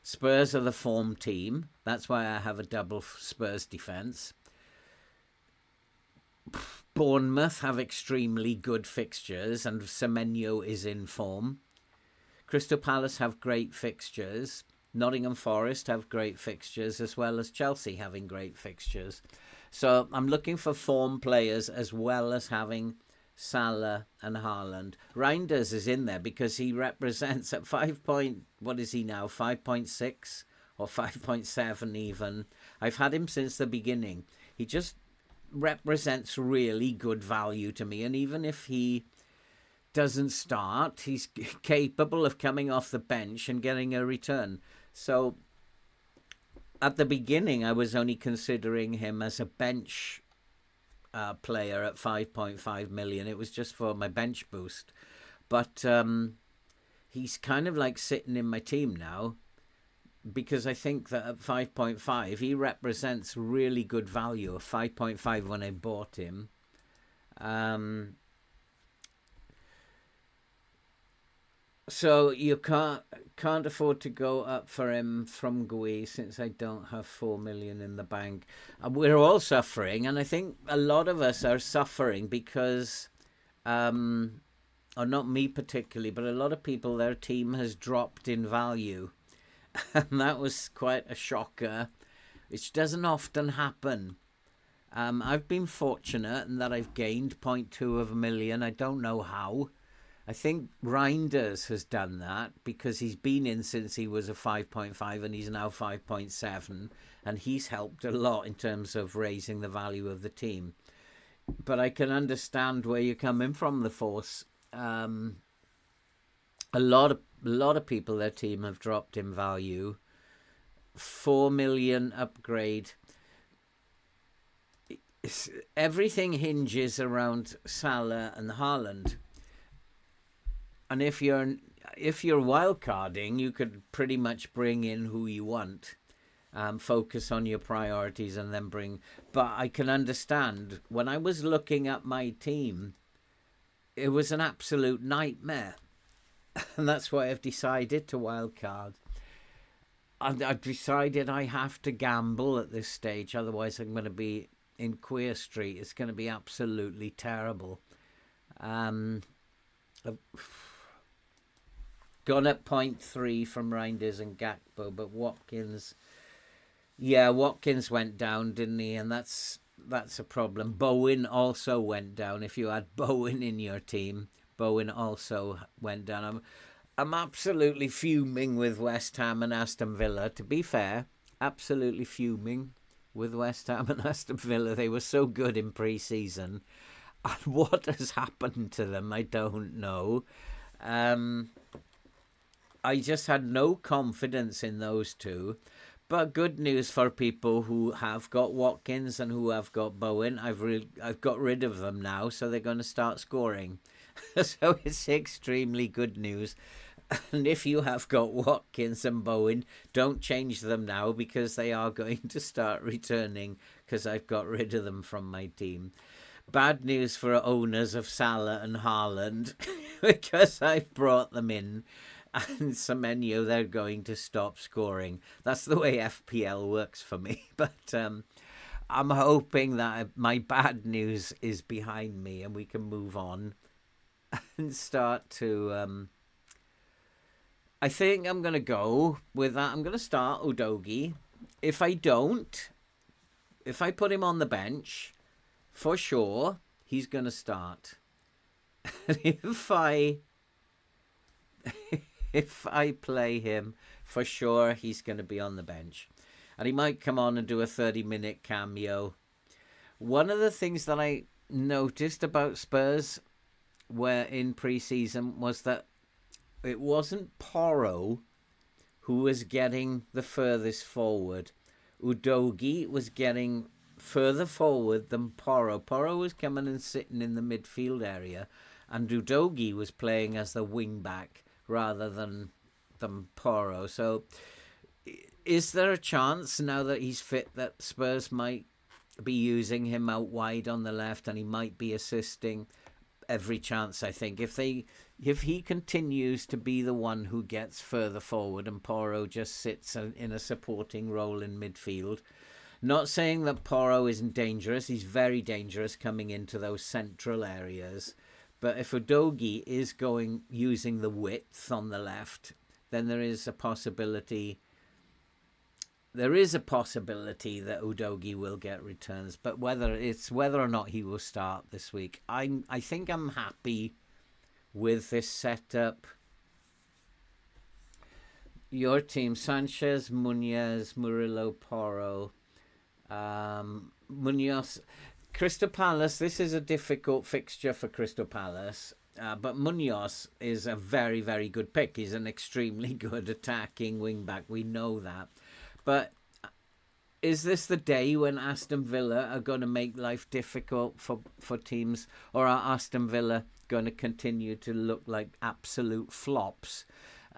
Spurs are the form team. That's why I have a double Spurs defence. Bournemouth have extremely good fixtures, and Semenyo is in form. Crystal Palace have great fixtures. Nottingham Forest have great fixtures, as well as Chelsea having great fixtures. So I'm looking for form players as well as having Salah and Haaland. Reinders is in there because he represents at 5.6 or 5.7 even. I've had him since the beginning. He just represents really good value to me. And even if he doesn't start, he's capable of coming off the bench and getting a return. So at the beginning, I was only considering him as a bench player at 5.5 million. It was just for my bench boost. But he's kind of like sitting in my team now, because I think that at 5.5, he represents really good value. Of 5.5 when I bought him. So you can't afford to go up for him from GUI, since I don't have 4 million in the bank. We're all suffering, and I think a lot of us are suffering because, or not me particularly, but a lot of people, their team has dropped in value. And that was quite a shocker, which doesn't often happen. I've been fortunate in that I've gained 0.2 of a million. I don't know how. I think Reinders has done that because he's been in since he was a 5.5 and he's now 5.7. And he's helped a lot in terms of raising the value of the team. But I can understand where you're coming from, the Force. A lot of people, their team have dropped in value. 4 million upgrade. Everything hinges around Salah and Haaland. And if you're wildcarding, you could pretty much bring in who you want. Focus on your priorities and then bring. But I can understand, when I was looking at my team, it was an absolute nightmare. And that's why I've decided to wildcard. I've decided I have to gamble at this stage. Otherwise, I'm going to be in Queer Street. It's going to be absolutely terrible. I've gone at 0.3 from Reinders and Gakpo, but Watkins went down, didn't he? And that's a problem. Bowen also went down. If you had Bowen in your team, Bowen also went down. I'm absolutely fuming with West Ham and Aston Villa. To be fair, absolutely fuming with West Ham and Aston Villa. They were so good in pre-season. And what has happened to them, I don't know. I just had no confidence in those two. But good news for people who have got Watkins and who have got Bowen. I've got rid of them now, so they're going to start scoring. So it's extremely good news. And if you have got Watkins and Bowen, don't change them now, because they are going to start returning, because I've got rid of them from my team. Bad news for owners of Salah and Haaland, because I've brought them in. And Semenyo, they're going to stop scoring. That's the way FPL works for me. But I'm hoping that my bad news is behind me and we can move on and start to... I think I'm going to go with that. I'm going to start Udogie. If I put him on the bench, for sure, he's going to start. If I play him, for sure he's going to be on the bench. And he might come on and do a 30-minute cameo. One of the things that I noticed about Spurs in pre-season was that it wasn't Porro who was getting the furthest forward. Udogie was getting further forward than Porro. Porro was coming and sitting in the midfield area, and Udogie was playing as the wing-back rather than Porro. So is there a chance, now that he's fit, that Spurs might be using him out wide on the left and he might be assisting? Every chance, I think. If he continues to be the one who gets further forward and Porro just sits in a supporting role in midfield. Not saying that Porro isn't dangerous. He's very dangerous coming into those central areas. But if Udogie is using the width on the left, then there is a possibility that Udogie will get returns. But whether or not he will start this week, I think I'm happy with this setup. Your team: Sanchez, Munoz, Murillo, Porro, Munoz. Crystal Palace, this is a difficult fixture for Crystal Palace. But Munoz is a very, very good pick. He's an extremely good attacking wing-back. We know that. But is this the day when Aston Villa are going to make life difficult for teams? Or are Aston Villa going to continue to look like absolute flops?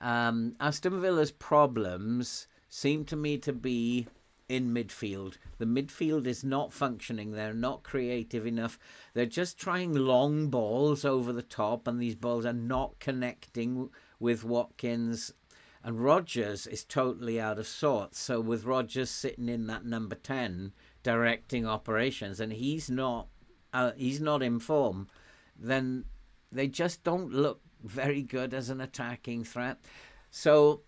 Aston Villa's problems seem to me to be in midfield. The midfield is not functioning. They're not creative enough. They're just trying long balls over the top, and these balls are not connecting with Watkins. And Rodgers is totally out of sorts. So with Rodgers sitting in that number 10, directing operations, and he's not in form, then they just don't look very good as an attacking threat. So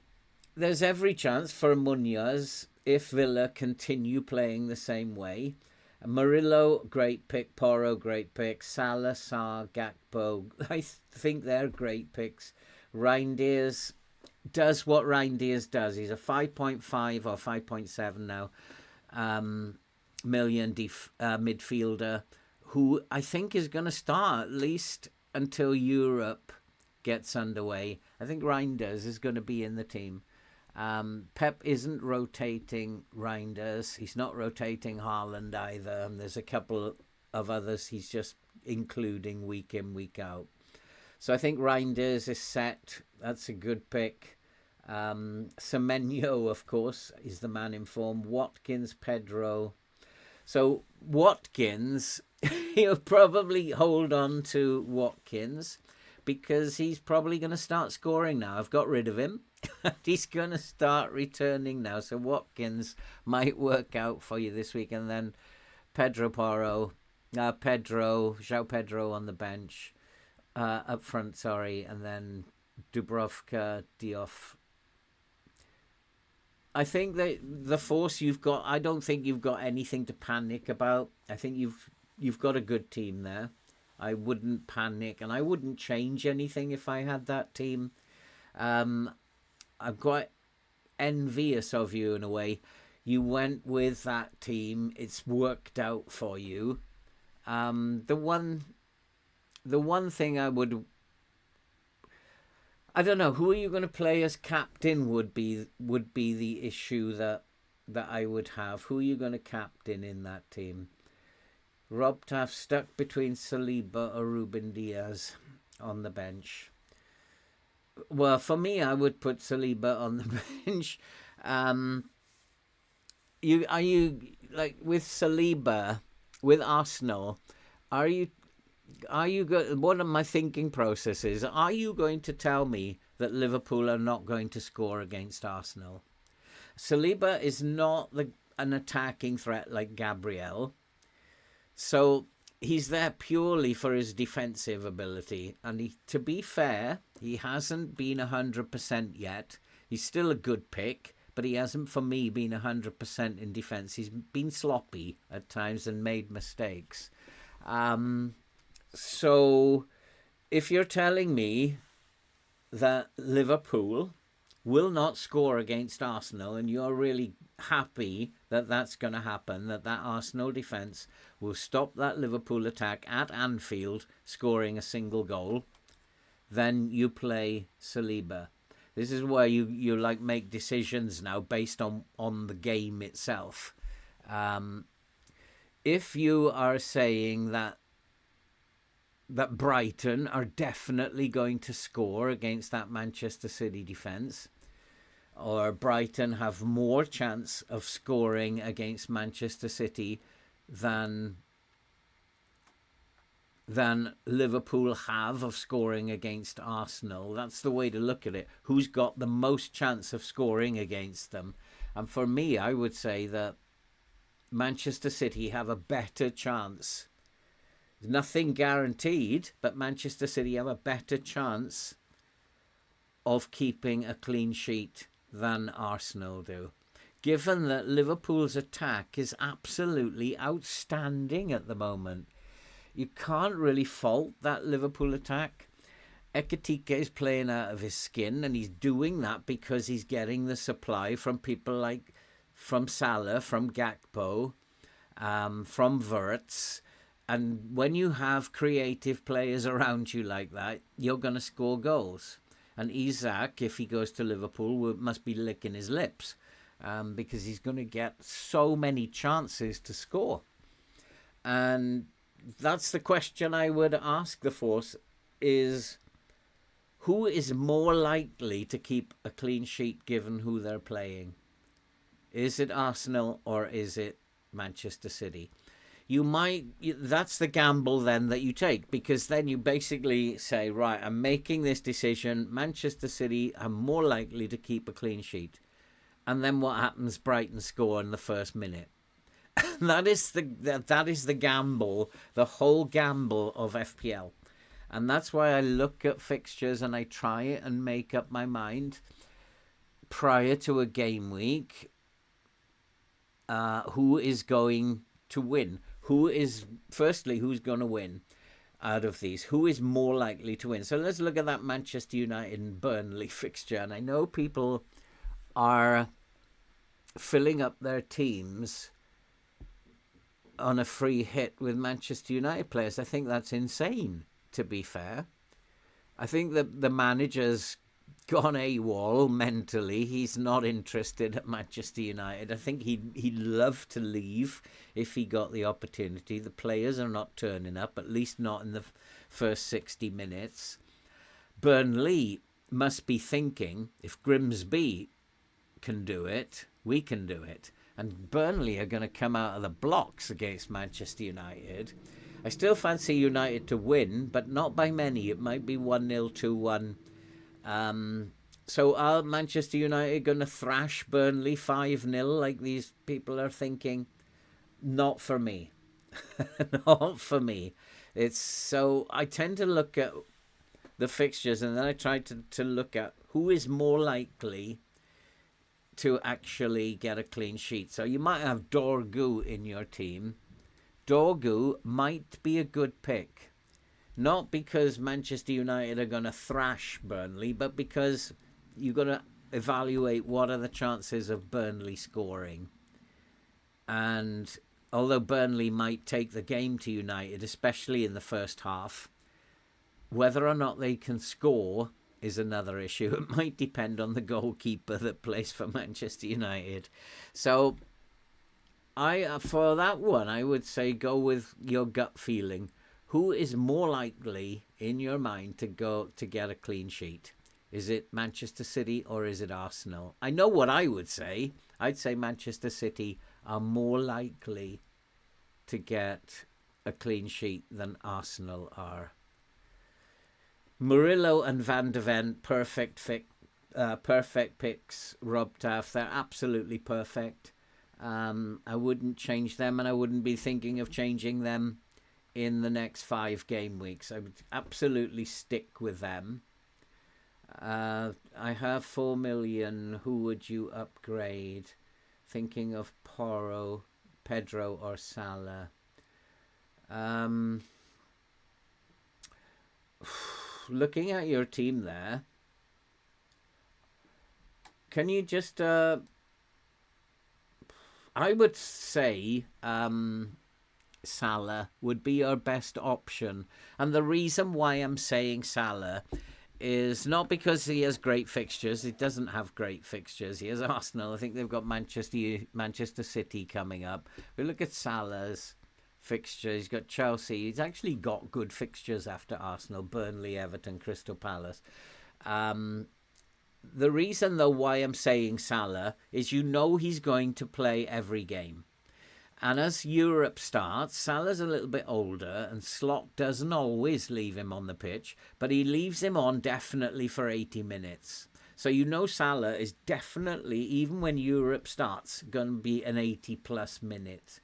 there's every chance for Munoz if Villa continue playing the same way. Murillo, great pick. Porro, great pick. Salah, Sarr, Gakpo, I think they're great picks. Reinders does what Reinders does. He's a 5.5 or 5.7 now million midfielder who I think is going to start at least until Europe gets underway. I think Reinders is going to be in the team. Pep isn't rotating Reinders. He's not rotating Haaland either. And there's a couple of others he's just including week in, week out. So I think Reinders is set. That's a good pick. Semenyo, of course, is the man in form. Watkins, Pedro. So Watkins, he'll probably hold on to Watkins because he's probably going to start scoring now. I've got rid of him. He's going to start returning now. So Watkins might work out for you this week. And then Joao Pedro on the bench, up front, sorry. And then Dubravka, Diouf. I think that the force you've got, I don't think you've got anything to panic about. I think you've got a good team there. I wouldn't panic, and I wouldn't change anything if I had that team. I'm quite envious of you in a way. You went with that team. It's worked out for you. The one thing I don't know, who are you going to play as captain would be the issue that I would have. Who are you going to captain in that team? Rob Taff stuck between Saliba or Ruben Diaz on the bench. Well, for me, I would put Saliba on the bench. Are you like with Saliba with Arsenal? Are you one of my thinking processes? Are you going to tell me that Liverpool are not going to score against Arsenal? Saliba is not an attacking threat like Gabriel. So he's there purely for his defensive ability. And to be fair, he hasn't been 100% yet. He's still a good pick, but he hasn't, for me, been 100% in defence. He's been sloppy at times and made mistakes. So if you're telling me that Liverpool will not score against Arsenal, and you're really happy that that's going to happen, that Arsenal defence will stop that Liverpool attack at Anfield scoring a single goal, then you play Saliba. This is where you like make decisions now based on the game itself. If you are saying that Brighton are definitely going to score against that Manchester City defence, or Brighton have more chance of scoring against Manchester City than Liverpool have of scoring against Arsenal. That's the way to look at it. Who's got the most chance of scoring against them? And for me, I would say that Manchester City have a better chance. Nothing guaranteed, but Manchester City have a better chance of keeping a clean sheet than Arsenal do. Given that Liverpool's attack is absolutely outstanding at the moment. You can't really fault that Liverpool attack. Ekitike is playing out of his skin, and he's doing that because he's getting the supply from people from Salah, from Gakpo, from Wirtz. And when you have creative players around you like that, you're going to score goals. And Isak, if he goes to Liverpool, must be licking his lips because he's going to get so many chances to score. And that's the question I would ask the Force is, who is more likely to keep a clean sheet given who they're playing? Is it Arsenal or is it Manchester City? That's the gamble then that you take, because then you basically say, right, I'm making this decision. Manchester City are more likely to keep a clean sheet. And then what happens? Brighton score in the first minute. that is the gamble, the whole gamble of FPL. And that's why I look at fixtures and I try and make up my mind prior to a game week who is going to win. Who's going to win out of these? Who is more likely to win? So let's look at that Manchester United and Burnley fixture. And I know people are filling up their teams on a free hit with Manchester United players. I think that's insane, to be fair. I think that the manager's gone AWOL mentally. He's not interested at Manchester United. I think he'd love to leave if he got the opportunity. The players are not turning up, at least not in the first 60 minutes. Burnley must be thinking, if Grimsby can do it, we can do it. And Burnley are going to come out of the blocks against Manchester United. I still fancy United to win, but not by many. It might be 1-0, 2-1. So are Manchester United going to thrash Burnley 5-0 like these people are thinking? Not for me. Not for me. So I tend to look at the fixtures and then I try to look at who is more likely to actually get a clean sheet. So you might have Dorgu in your team. Dorgu might be a good pick. Not because Manchester United are going to thrash Burnley, but because you've got to evaluate what are the chances of Burnley scoring. And although Burnley might take the game to United, especially in the first half, whether or not they can score is another issue. It might depend on the goalkeeper that plays for Manchester United. So for that one, I would say go with your gut feeling. Who is more likely in your mind to get a clean sheet? Is it Manchester City or is it Arsenal? I know what I would say. I'd say Manchester City are more likely to get a clean sheet than Arsenal are. Murillo and Van de Ven, perfect picks. Rob Taff, they're absolutely perfect. I wouldn't change them, and I wouldn't be thinking of changing them in the next 5 game weeks. I would absolutely stick with them. I have 4 million. Who would you upgrade? Thinking of Pedro or Salah. Looking at your team there, can you just... I would say Salah would be your best option. And the reason why I'm saying Salah is not because he has great fixtures. He doesn't have great fixtures. He has Arsenal. I think they've got Manchester City coming up. We look at Salah's fixture. He's got Chelsea. He's actually got good fixtures after Arsenal: Burnley, Everton, Crystal Palace. The reason, though, why I'm saying Salah is he's going to play every game. And as Europe starts, Salah's a little bit older, and Slot doesn't always leave him on the pitch, but he leaves him on definitely for 80 minutes. So Salah is definitely, even when Europe starts, going to be an 80-plus minute.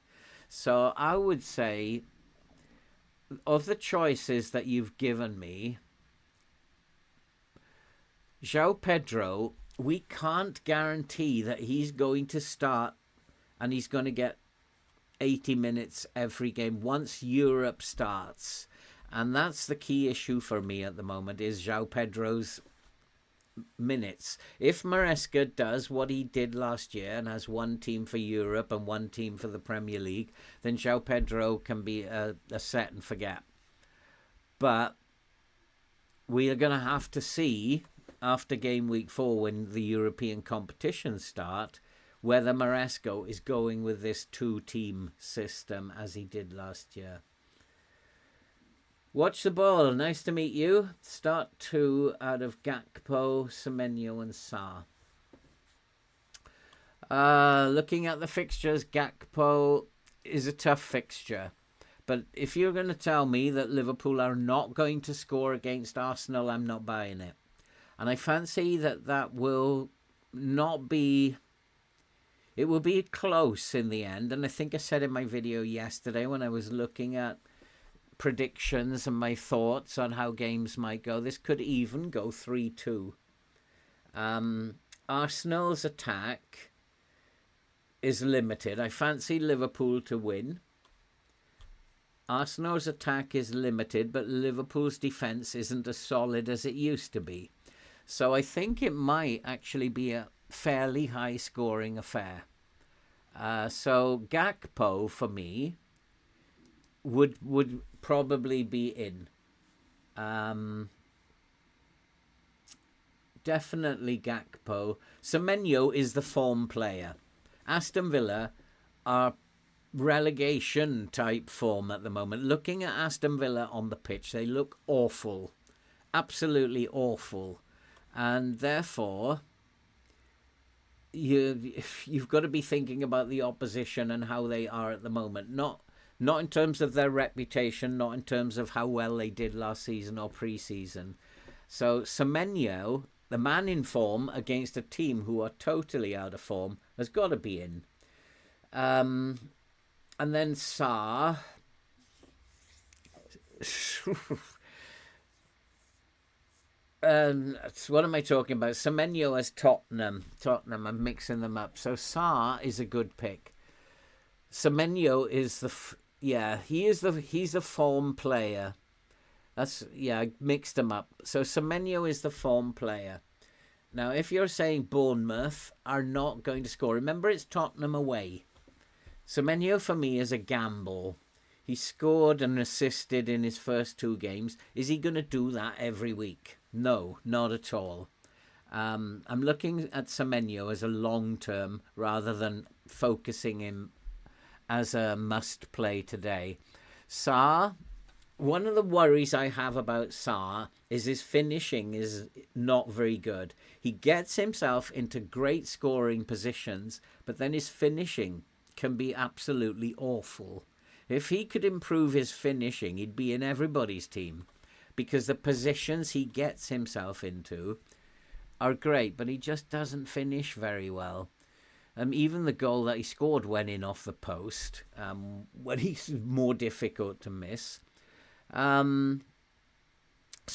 So I would say, of the choices that you've given me, Joao Pedro, we can't guarantee that he's going to start and he's going to get 80 minutes every game once Europe starts. And that's the key issue for me at the moment, is Joao Pedro's minutes. If Maresca does what he did last year and has one team for Europe and one team for the Premier League, then Joao Pedro can be a set and forget. But we are going to have to see after game week 4, when the European competitions start, whether Maresca is going with this 2-team system as he did last year. Watch the ball. Nice to meet you. Start 2 out of Gakpo, Semenyo and Sarr. Looking at the fixtures, Gakpo is a tough fixture. But if you're going to tell me that Liverpool are not going to score against Arsenal, I'm not buying it. And I fancy that will not be... It will be close in the end. And I think I said in my video yesterday when I was looking at predictions and my thoughts on how games might go, this could even go 3-2. Arsenal's attack is limited. I fancy Liverpool to win. Arsenal's attack is limited, but Liverpool's defence isn't as solid as it used to be. So I think it might actually be a fairly high-scoring affair. So Gakpo, for me, would probably be in. Definitely Gakpo. Semenyo is the form player. Aston Villa are relegation type form at the moment. Looking at Aston Villa on the pitch, they look awful, absolutely awful, and therefore you've got to be thinking about the opposition and how they are at the moment, not in terms of their reputation, not in terms of how well they did last season or pre-season. So Semenyo, the man in form against a team who are totally out of form, has got to be in. And then Sarr. What am I talking about? Semenyo as Tottenham. I'm mixing them up. So Sarr is a good pick. Semenyo is he's the form player. I mixed them up. So Semenyo is the form player. Now, if you're saying Bournemouth are not going to score, remember it's Tottenham away. Semenyo for me is a gamble. He scored and assisted in his first 2 games. Is he going to do that every week? No, not at all. I'm looking at Semenyo as a long-term rather than focusing him as a must-play today. Sarr, one of the worries I have about Sarr is his finishing is not very good. He gets himself into great scoring positions, but then his finishing can be absolutely awful. If he could improve his finishing, he'd be in everybody's team, because the positions he gets himself into are great, but he just doesn't finish very well. Even the goal that he scored went in off the post, when he's more difficult to miss. So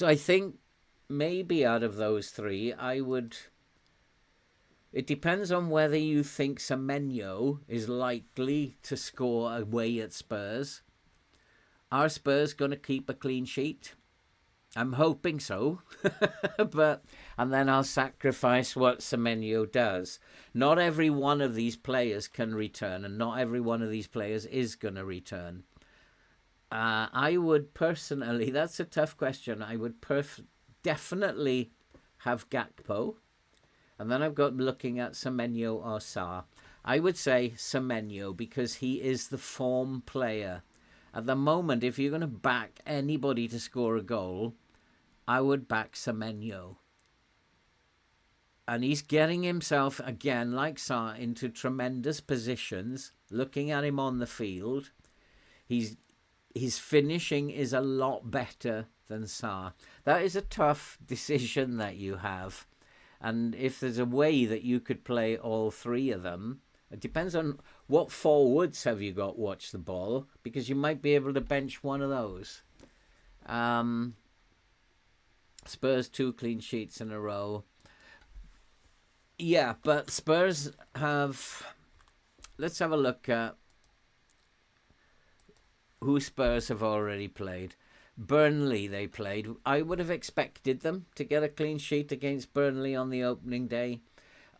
I think maybe out of those 3, I would... It depends on whether you think Semenyo is likely to score away at Spurs. Are Spurs going to keep a clean sheet? I'm hoping so. And then I'll sacrifice what Semenyo does. Not every one of these players can return, and not every one of these players is going to return. I would personally, that's a tough question. I would definitely have Gakpo. And then I've got looking at Semenyo or Sarr. I would say Semenyo because he is the form player. At the moment, if you're going to back anybody to score a goal, I would back Semenyo. And he's getting himself, again, like Sarr, into tremendous positions. Looking at him on the field, his finishing is a lot better than Sarr. That is a tough decision that you have. And if there's a way that you could play all 3 of them, it depends on what forwards have you got watch the ball, because you might be able to bench one of those. Spurs 2 clean sheets in a row. Yeah, but Spurs have... Let's have a look at who Spurs have already played. Burnley they played. I would have expected them to get a clean sheet against Burnley on the opening day.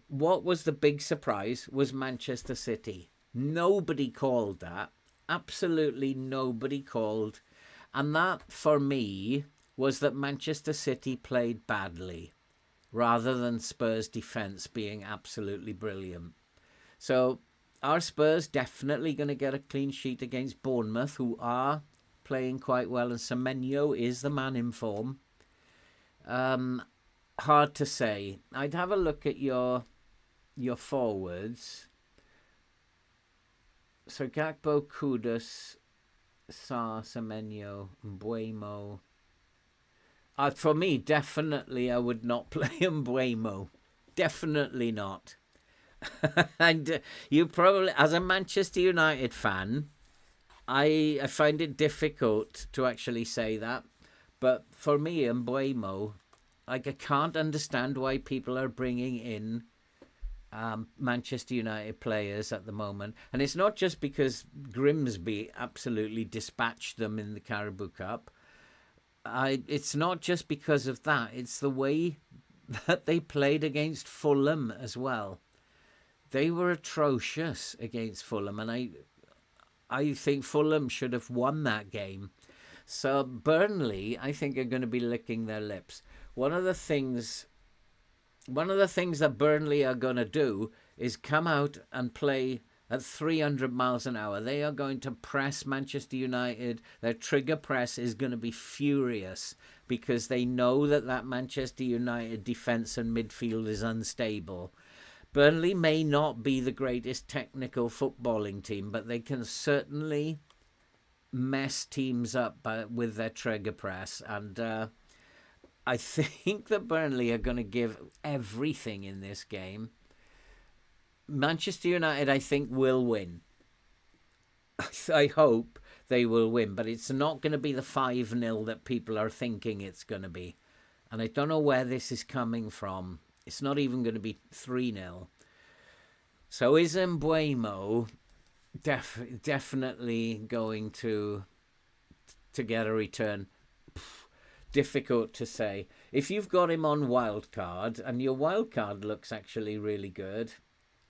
What was the big surprise was Manchester City. Nobody called that. Absolutely nobody called. And that, for me, was that Manchester City played badly rather than Spurs' defence being absolutely brilliant. So are Spurs definitely going to get a clean sheet against Bournemouth, who are playing quite well, and Semenyo is the man in form? Hard to say. I'd have a look at your forwards. So Gakpo, Kudus, Sarr, Semenyo, Mbuemo. For me, definitely I would not play Mbuemo. Definitely not. And you probably, as a Manchester United fan, I find it difficult to actually say that. But for me, Mbuemo, I can't understand why people are bringing in Manchester United players at the moment. And it's not just because Grimsby absolutely dispatched them in the Carabao Cup. It's not just because of that. It's the way that they played against Fulham as well. They were atrocious against Fulham, and I think Fulham should have won that game. So Burnley, I think, are going to be licking their lips. One of the things that Burnley are going to do is come out and play at 300 miles an hour. They are going to press Manchester United. Their trigger press is going to be furious because they know that Manchester United defence and midfield is unstable. Burnley may not be the greatest technical footballing team, but they can certainly mess teams up with their trigger press. And I think that Burnley are going to give everything in this game. Manchester United, I think, will win. I hope they will win, but it's not going to be the 5-0 that people are thinking it's going to be. And I don't know where this is coming from. It's not even going to be 3-0. So is Mbuemo definitely going to get a return? Difficult to say. If you've got him on Wildcard, and your Wildcard looks actually really good,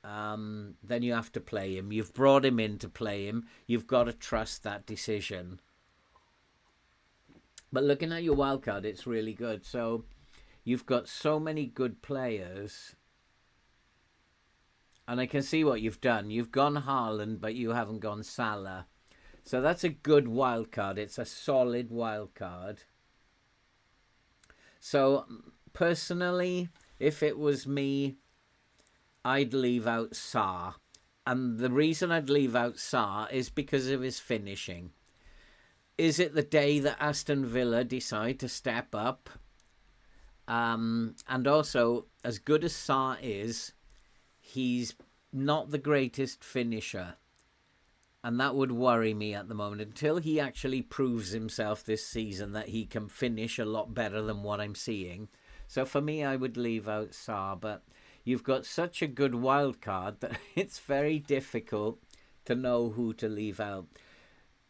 then you have to play him. You've brought him in to play him. You've got to trust that decision. But looking at your Wildcard, it's really good. So you've got so many good players. And I can see what you've done. You've gone Haaland, but you haven't gone Salah. So that's a good Wildcard. It's a solid Wildcard. So personally, if it was me, I'd leave out Sarr. And the reason I'd leave out Sarr is because of his finishing. Is it the day that Aston Villa decide to step up? And also, as good as Sarr is, he's not the greatest finisher. And that would worry me at the moment until he actually proves himself this season that he can finish a lot better than what I'm seeing. So for me, I would leave out Sarr. But you've got such a good wild card that it's very difficult to know who to leave out.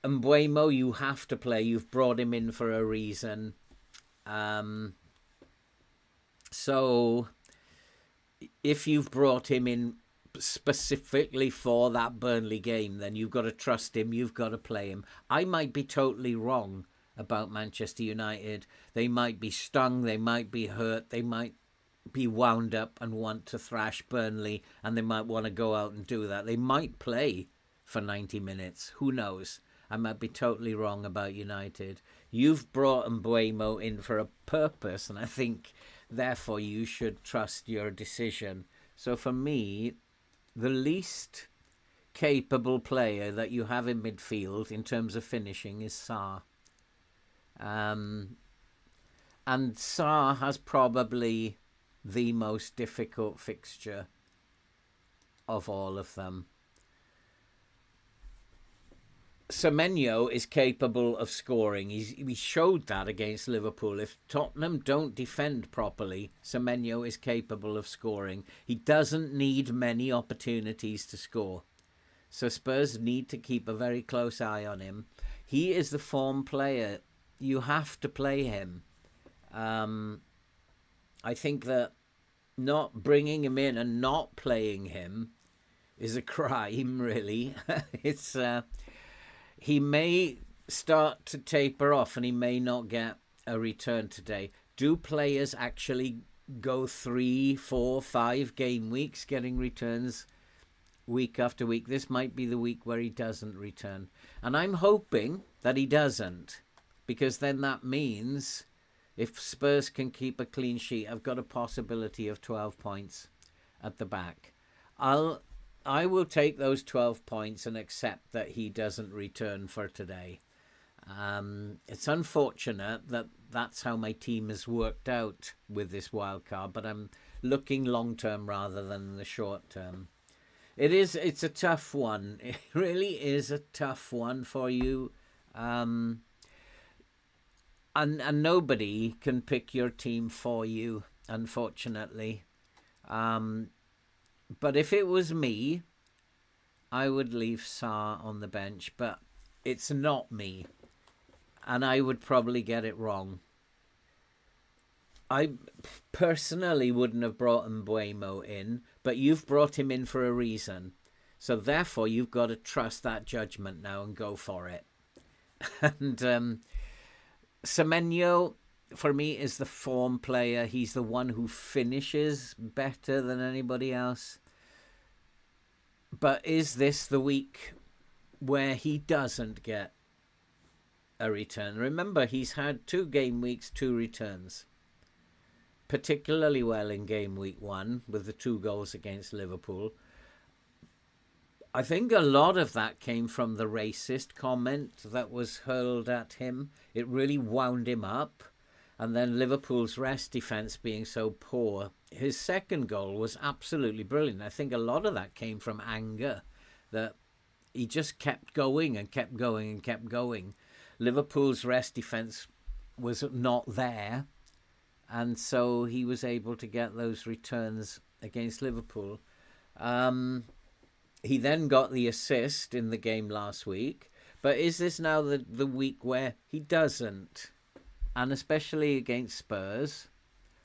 Mbuemo, you have to play. You've brought him in for a reason. So if you've brought him in specifically for that Burnley game, then you've got to trust him. You've got to play him. I might be totally wrong about Manchester United. They might be stung. They might be hurt. They might be wound up and want to thrash Burnley, and they might want to go out and do that. They might play for 90 minutes. Who knows? I might be totally wrong about United. You've brought Mbuemo in for a purpose, and I think, therefore, you should trust your decision. So for me, the least capable player that you have in midfield in terms of finishing is Sarr. And Sarr has probably the most difficult fixture of all of them. Semenyo is capable of scoring. He showed that against Liverpool. If Tottenham don't defend properly, Semenyo is capable of scoring. He doesn't need many opportunities to score. So Spurs need to keep a very close eye on him. He is the form player you have to play him. I think that not bringing him in and not playing him is a crime, really. It's he may start to taper off and he may not get a return today. Do players actually go 3, 4, 5 game weeks getting returns week after week? This might be the week where he doesn't return. And I'm hoping that he doesn't, because then that means if Spurs can keep a clean sheet, I've got a possibility of 12 points at the back. I will take those 12 points and accept that he doesn't return for today. It's unfortunate that that's how my team has worked out with this wild card, but I'm looking long term rather than the short term. It's a tough one. It really is a tough one for you. And nobody can pick your team for you, unfortunately. But if it was me, I would leave Sarr on the bench, but it's not me. And I would probably get it wrong. I personally wouldn't have brought Mbeumo in, but you've brought him in for a reason. So therefore, you've got to trust that judgment now and go for it. And Semenyo, for me, is the form player. He's the one who finishes better than anybody else. But is this the week where he doesn't get a return? Remember, he's had 2 game weeks, 2 returns. Particularly well in game week 1 with the 2 goals against Liverpool. I think a lot of that came from the racist comment that was hurled at him. It really wound him up. And then Liverpool's rest defence being so poor. His second goal was absolutely brilliant. I think a lot of that came from anger, that he just kept going and kept going and kept going. Liverpool's rest defence was not there, and so he was able to get those returns against Liverpool. He then got the assist in the game last week, but is this now the week where he doesn't? And especially against Spurs,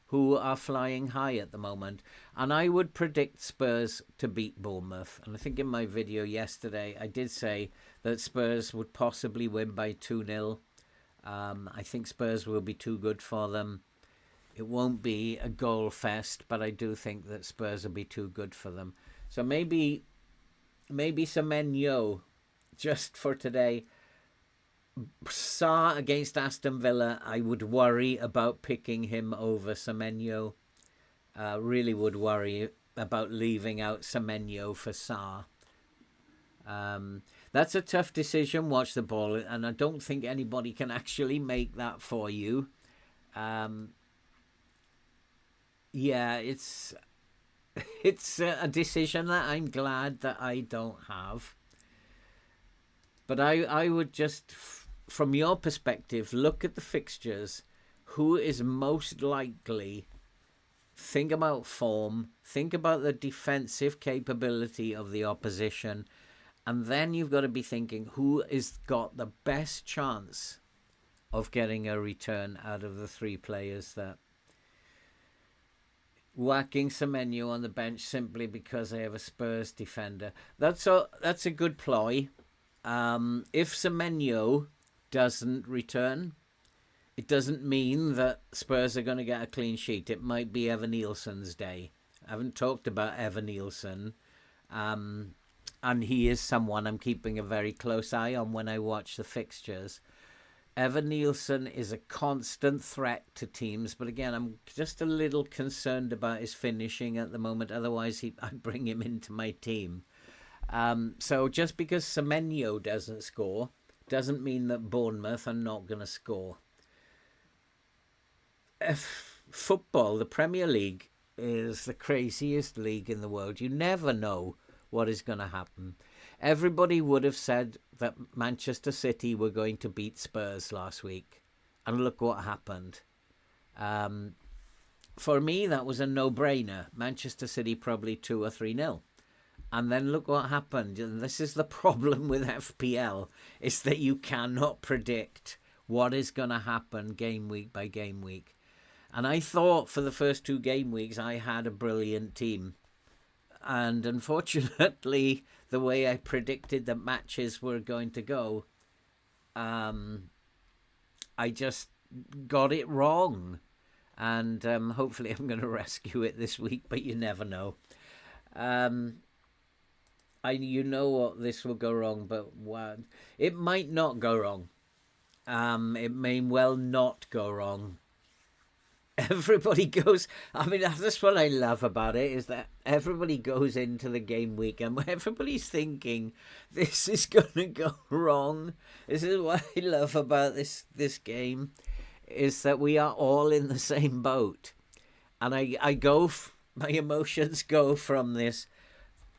who are flying high at the moment. And I would predict Spurs to beat Bournemouth. And I think in my video yesterday, I did say that Spurs would possibly win by 2-0. I think Spurs will be too good for them. It won't be a goal fest, but I do think that Spurs will be too good for them. So maybe Semenyo, just for today. Sarr against Aston Villa, I would worry about picking him over Semenyo. Really would worry about leaving out Semenyo for Sarr. That's a tough decision, watch the ball, and I don't think anybody can actually make that for you. Yeah, it's a decision that I'm glad that I don't have. But I would just, from your perspective, look at the fixtures. Who is most likely? Think about form. Think about the defensive capability of the opposition. And then you've got to be thinking, who has got the best chance of getting a return out of the 3 players that... Whacking Semenyo on the bench simply because I have a Spurs defender. That's a good ploy. If Semenyo doesn't return, it doesn't mean that Spurs are going to get a clean sheet. It might be Evan Nielsen's day. I haven't talked about Evan Nielsen. And he is someone I'm keeping a very close eye on when I watch the fixtures. Evan Nielsen is a constant threat to teams, but again, I'm just a little concerned about his finishing at the moment. Otherwise, I'd bring him into my team. So just because Semenyo doesn't score doesn't mean that Bournemouth are not going to score. Football, the Premier League, is the craziest league in the world. You never know what is going to happen. Everybody would have said that Manchester City were going to beat Spurs last week. And look what happened. For me, that was a no-brainer. Manchester City probably 2 or 3-0. And then look what happened. And this is the problem with FPL, is that you cannot predict what is going to happen game week by game week. And I thought for the first 2 game weeks I had a brilliant team. And unfortunately, the way I predicted the matches were going to go, I just got it wrong. And hopefully I'm going to rescue it this week, but you never know. You know what, this will go wrong, but it might not go wrong. It may well not go wrong. Everybody goes, I mean, that's what I love about it, is that everybody goes into the game week and everybody's thinking this is going to go wrong. This is what I love about this game, is that we are all in the same boat. And my emotions go from this,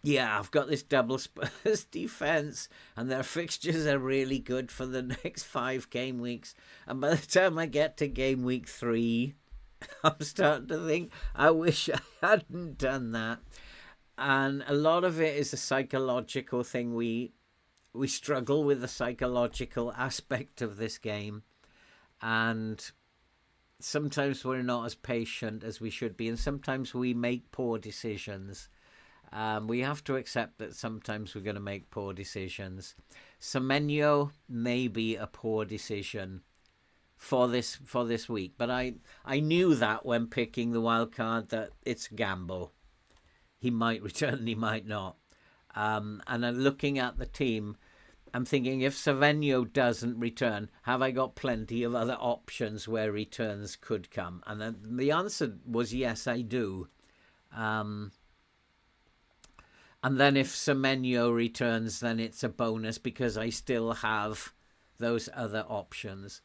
yeah, I've got this double Spurs defense and their fixtures are really good for the next 5 game weeks. And by the time I get to game week 3, I'm starting to think, I wish I hadn't done that. And a lot of it is a psychological thing. We struggle with the psychological aspect of this game. And sometimes we're not as patient as we should be. And sometimes we make poor decisions. We have to accept that sometimes we're going to make poor decisions. Semenyo may be a poor decision for this week, but I knew that when picking the wild card, that it's a gamble. He might return, he might not. And I'm looking at the team, I'm thinking, if Semenyo doesn't return, have I got plenty of other options where returns could come? And then the answer was yes, I do. And then if Semenyo returns, then it's a bonus because I still have those other options.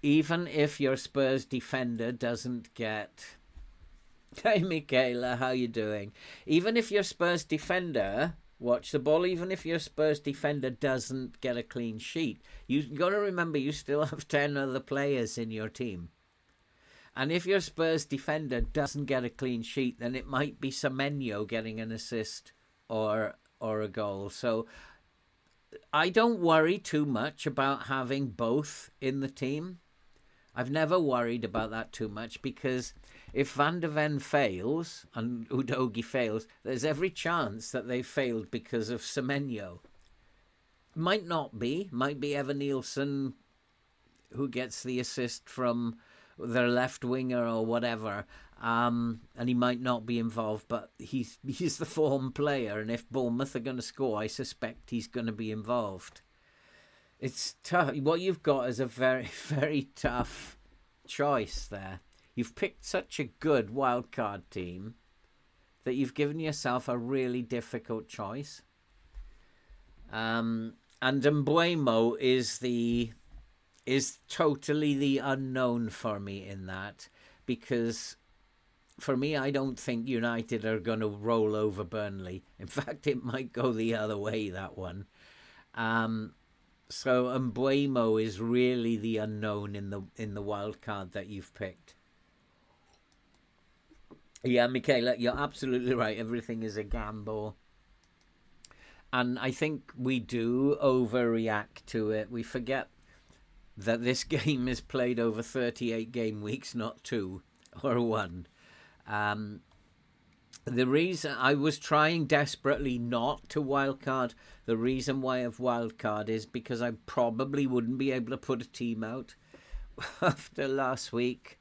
Even if your Spurs defender doesn't get... Hey, Michaela, how you doing? Even if your Spurs defender... Watch the ball. Even if your Spurs defender doesn't get a clean sheet, you've got to remember you still have 10 other players in your team. And if your Spurs defender doesn't get a clean sheet, then it might be Semenyo getting an assist or a goal. So I don't worry too much about having both in the team. I've never worried about that too much, because if Van de Ven fails and Udogie fails, there's every chance that they failed because of Semenyo. Might not be. Might be Evan Nielsen who gets the assist from their left winger or whatever, and he might not be involved, but he's the form player, and if Bournemouth are going to score, I suspect he's going to be involved. It's tough. What you've got is a very, very tough choice there. You've picked such a good wildcard team that you've given yourself a really difficult choice. And Mbeumo is totally the unknown for me in that, because for me, I don't think United are going to roll over Burnley. In fact, it might go the other way, that one. So Mbeumo is really the unknown in the wild card that you've picked. Yeah, Michaela, you're absolutely right. Everything is a gamble. And I think we do overreact to it. We forget that this game is played over 38 game weeks, not 2 or 1. The reason I was trying desperately not to wildcard, the reason why I've wildcard is because I probably wouldn't be able to put a team out after last week.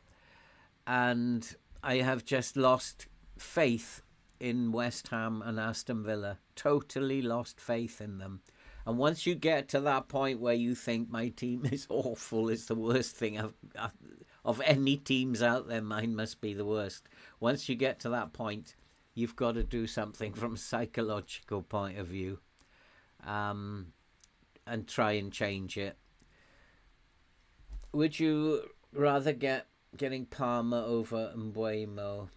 And I have just lost faith in West Ham and Aston Villa. Totally lost faith in them. And once you get to that point where you think my team is awful, it's the worst thing of any teams out there, mine must be the worst. Once you get to that point, you've got to do something from a psychological point of view, and try and change it. Would you rather getting Palmer over Mbeumo?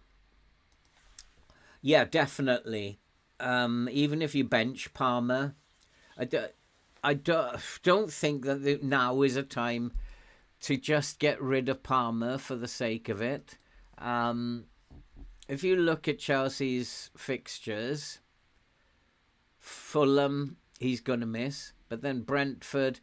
Yeah, definitely. Even if you bench Palmer, I don't think that now is a time to just get rid of Palmer for the sake of it. If you look at Chelsea's fixtures, Fulham, he's going to miss. But then Brentford,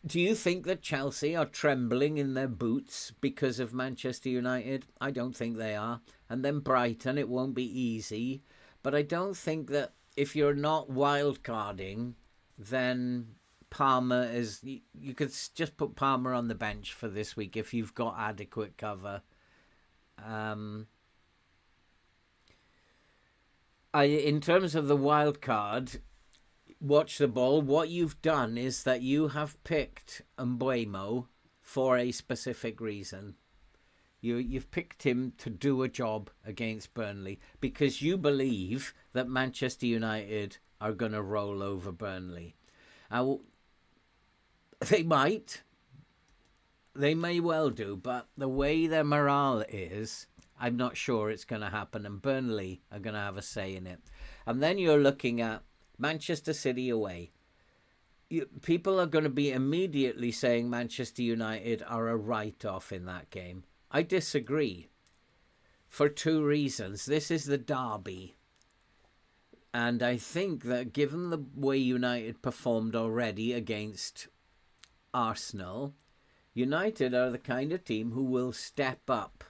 Do you think that Chelsea are trembling in their boots because of Manchester United? I don't think they are. And then Brighton, it won't be easy. But I don't think that if you're not wildcarding, then Palmer is... You could just put Palmer on the bench for this week if you've got adequate cover. In terms of the wild card, watch the ball. What you've done is that you have picked Mbeumo for a specific reason. You've picked him to do a job against Burnley because you believe that Manchester United are going to roll over Burnley. They might. They may well do, but the way their morale is, I'm not sure it's going to happen, and Burnley are going to have a say in it. And then you're looking at Manchester City away. People are going to be immediately saying Manchester United are a write-off in that game. I disagree for two reasons. This is the derby. And I think that given the way United performed already against Arsenal, United are the kind of team who will step up.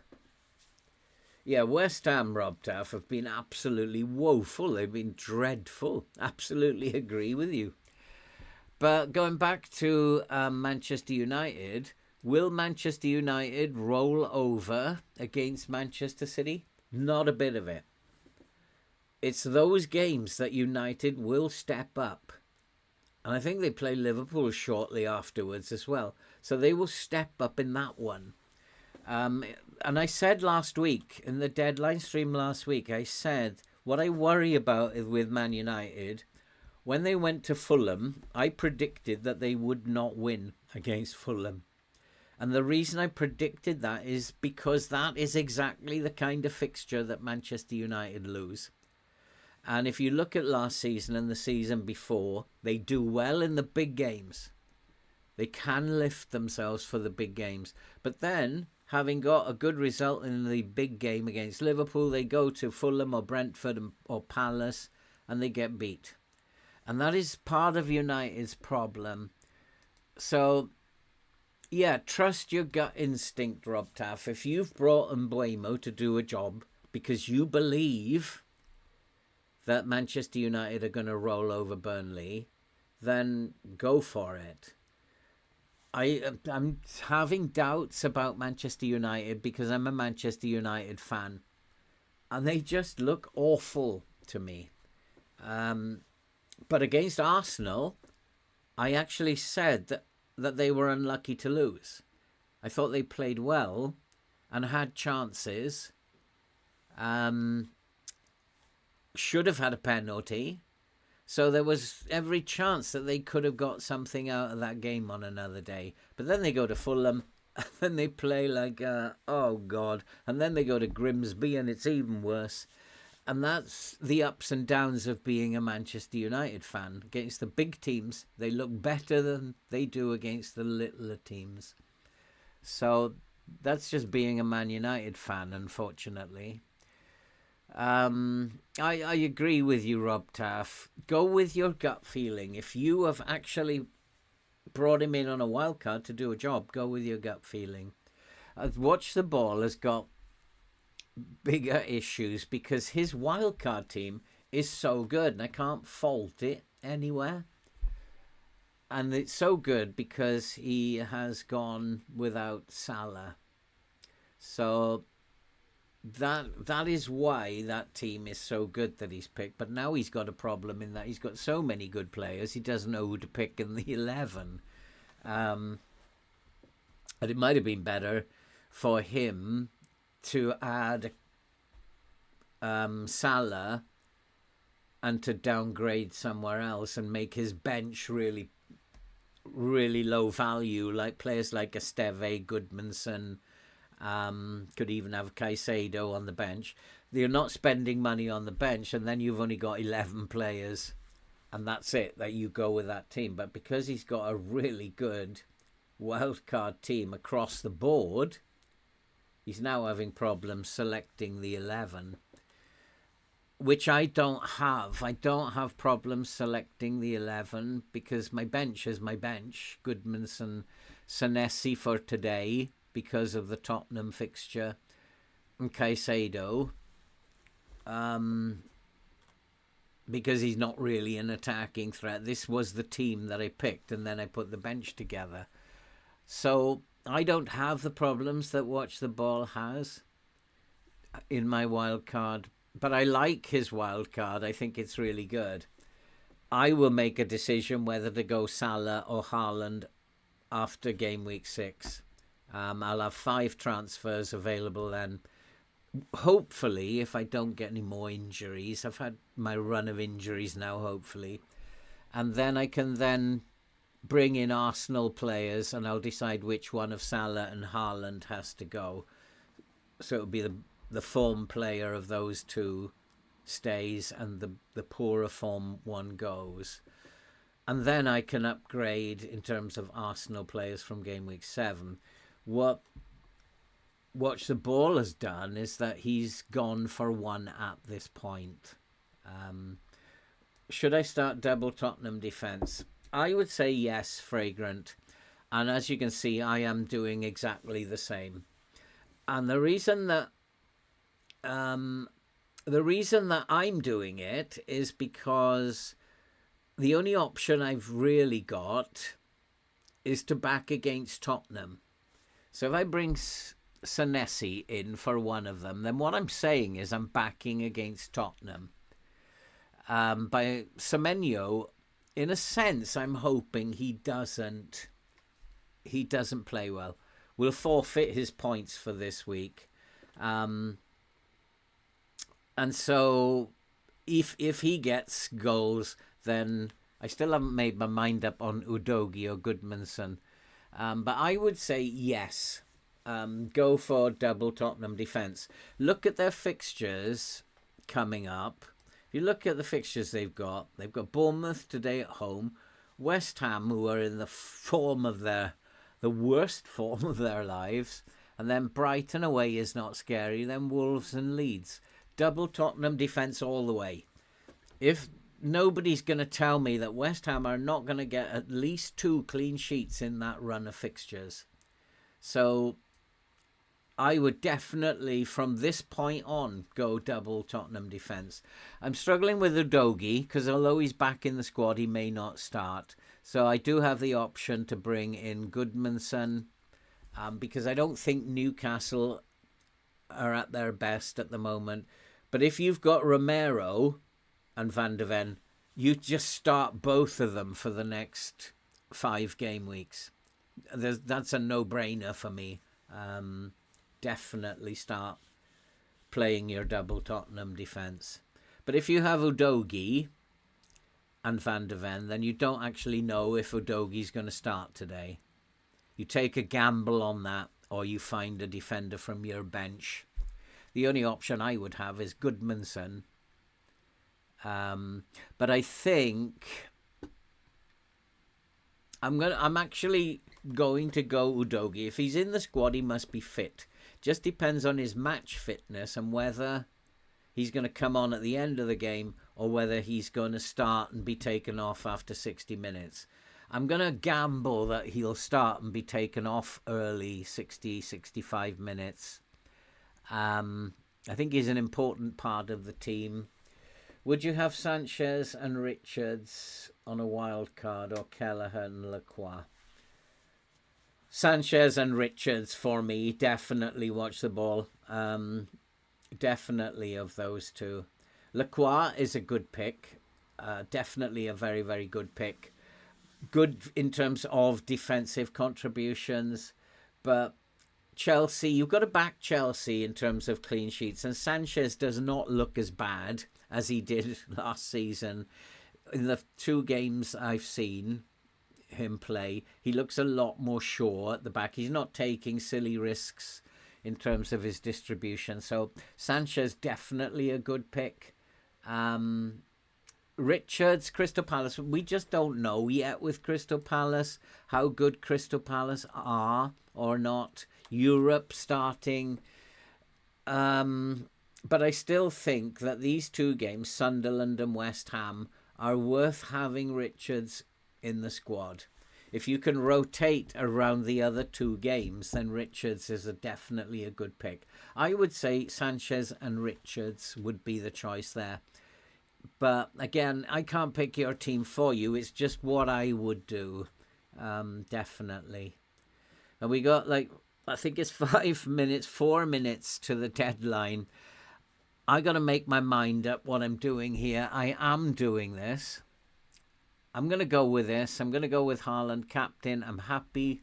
Yeah, West Ham, Rob Taff, have been absolutely woeful. They've been dreadful. Absolutely agree with you. But going back to Manchester United, will Manchester United roll over against Manchester City? Not a bit of it. It's those games that United will step up. And I think they play Liverpool shortly afterwards as well. So they will step up in that one. And I said last week, in the deadline stream last week, I said what I worry about with Man United, when they went to Fulham, I predicted that they would not win against Fulham. And the reason I predicted that is because that is exactly the kind of fixture that Manchester United lose. And if you look at last season and the season before, they do well in the big games. They can lift themselves for the big games. But then, having got a good result in the big game against Liverpool, they go to Fulham or Brentford or Palace and they get beat. And that is part of United's problem. So, yeah, trust your gut instinct, Rob Taff. If you've brought Mbeumo to do a job because you believe that Manchester United are going to roll over Burnley, then go for it. I'm having doubts about Manchester United because I'm a Manchester United fan. And they just look awful to me. But against Arsenal, I actually said that they were unlucky to lose. I thought they played well and had chances. Should have had a penalty. So there was every chance that they could have got something out of that game on another day. But then they go to Fulham, and then they play like, oh God. And then they go to Grimsby, and it's even worse. And that's the ups and downs of being a Manchester United fan. Against the big teams, they look better than they do against the littler teams. So that's just being a Man United fan, unfortunately. I agree with you, Rob Taff. Go with your gut feeling. If you have actually brought him in on a wild card to do a job, go with your gut feeling. Watch the Ball has got bigger issues because his wild card team is so good and I can't fault it anywhere. And it's so good because he has gone without Salah. So that is why that team is so good that he's picked. But now he's got a problem in that he's got so many good players, he doesn't know who to pick in the 11. And it might have been better for him to add Salah and to downgrade somewhere else and make his bench really, really low value, like players like Esteve, Goodmanson. Could even have Caicedo on the bench. You're not spending money on the bench, and then you've only got 11 players, and that's it, that you go with that team. But because he's got a really good wildcard team across the board, he's now having problems selecting the 11. which I don't have. I don't have problems selecting the 11 because my bench is my bench. Goodmanson, Senesi for today because of the Tottenham fixture, and Caicedo because he's not really an attacking threat. This was the team that I picked, and then I put the bench together. So I don't have the problems that Watch the Ball has in my wild card, but I like his wild card. I think it's really good. I will make a decision whether to go Salah or Haaland after game week 6. I'll have 5 transfers available then. Hopefully, if I don't get any more injuries. I've had my run of injuries now, hopefully. And then I can then bring in Arsenal players, and I'll decide which one of Salah and Haaland has to go. So it'll be the form player of those two stays, and the poorer form one goes. And then I can upgrade in terms of Arsenal players from game week 7. What Watch the Ball has done is that he's gone for 1 at this point. Should I start double Tottenham defence? I would say yes, Fragrant. And as you can see, I am doing exactly the same. And the reason that I'm doing it is because the only option I've really got is to back against Tottenham. So if I bring Senesi in for one of them, then what I'm saying is I'm backing against Tottenham. By Semenyo, in a sense, I'm hoping he doesn't play well. We'll forfeit his points for this week. And so if he gets goals, then I still haven't made my mind up on Udogie or Goodmanson. But I would say yes. Go for double Tottenham defence. Look at their fixtures coming up. If you look at the fixtures they've got Bournemouth today at home, West Ham, who are in the worst form of their lives, and then Brighton away is not scary, then Wolves and Leeds. Double Tottenham defence all the way. If nobody's going to tell me that West Ham are not going to get at least 2 clean sheets in that run of fixtures. So I would definitely, from this point on, go double Tottenham defence. I'm struggling with Udogie because although he's back in the squad, he may not start. So I do have the option to bring in Goodmanson because I don't think Newcastle are at their best at the moment. But if you've got Romero and Van de Ven, you just start both of them for the next 5 game weeks. That's a no-brainer for me. Definitely start playing your double Tottenham defence. But if you have Udogie and Van de Ven, then you don't actually know if Udogie's going to start today. You take a gamble on that, or you find a defender from your bench. The only option I would have is Goodmanson. But I think I'm actually going to go Udogie. If he's in the squad, he must be fit. Just depends on his match fitness and whether he's going to come on at the end of the game or whether he's going to start and be taken off after 60 minutes. I'm going to gamble that he'll start and be taken off early, 60, 65 minutes. I think he's an important part of the team. Would you have Sanchez and Richards on a wild card or Kelleher and Lacroix? Sanchez and Richards for me, definitely Watch the Ball. Definitely of those two. Lacroix is a good pick. Definitely a very, very good pick. Good in terms of defensive contributions. But Chelsea, you've got to back Chelsea in terms of clean sheets. And Sanchez does not look as bad as he did last season. In the 2 games I've seen him play, he looks a lot more sure at the back. He's not taking silly risks in terms of his distribution. So Sanchez, definitely a good pick. Richards, Crystal Palace, we just don't know yet with Crystal Palace how good Crystal Palace are or not. Europe starting. But I still think that these two games, Sunderland and West Ham, are worth having Richards in the squad. If you can rotate around the other two games, then Richards is definitely a good pick. I would say Sanchez and Richards would be the choice there. But again, I can't pick your team for you. It's just what I would do, definitely. And we got I think it's 4 minutes to the deadline. I got to make my mind up what I'm doing here. I am doing this. I'm going to go with this. I'm going to go with Haaland captain. I'm happy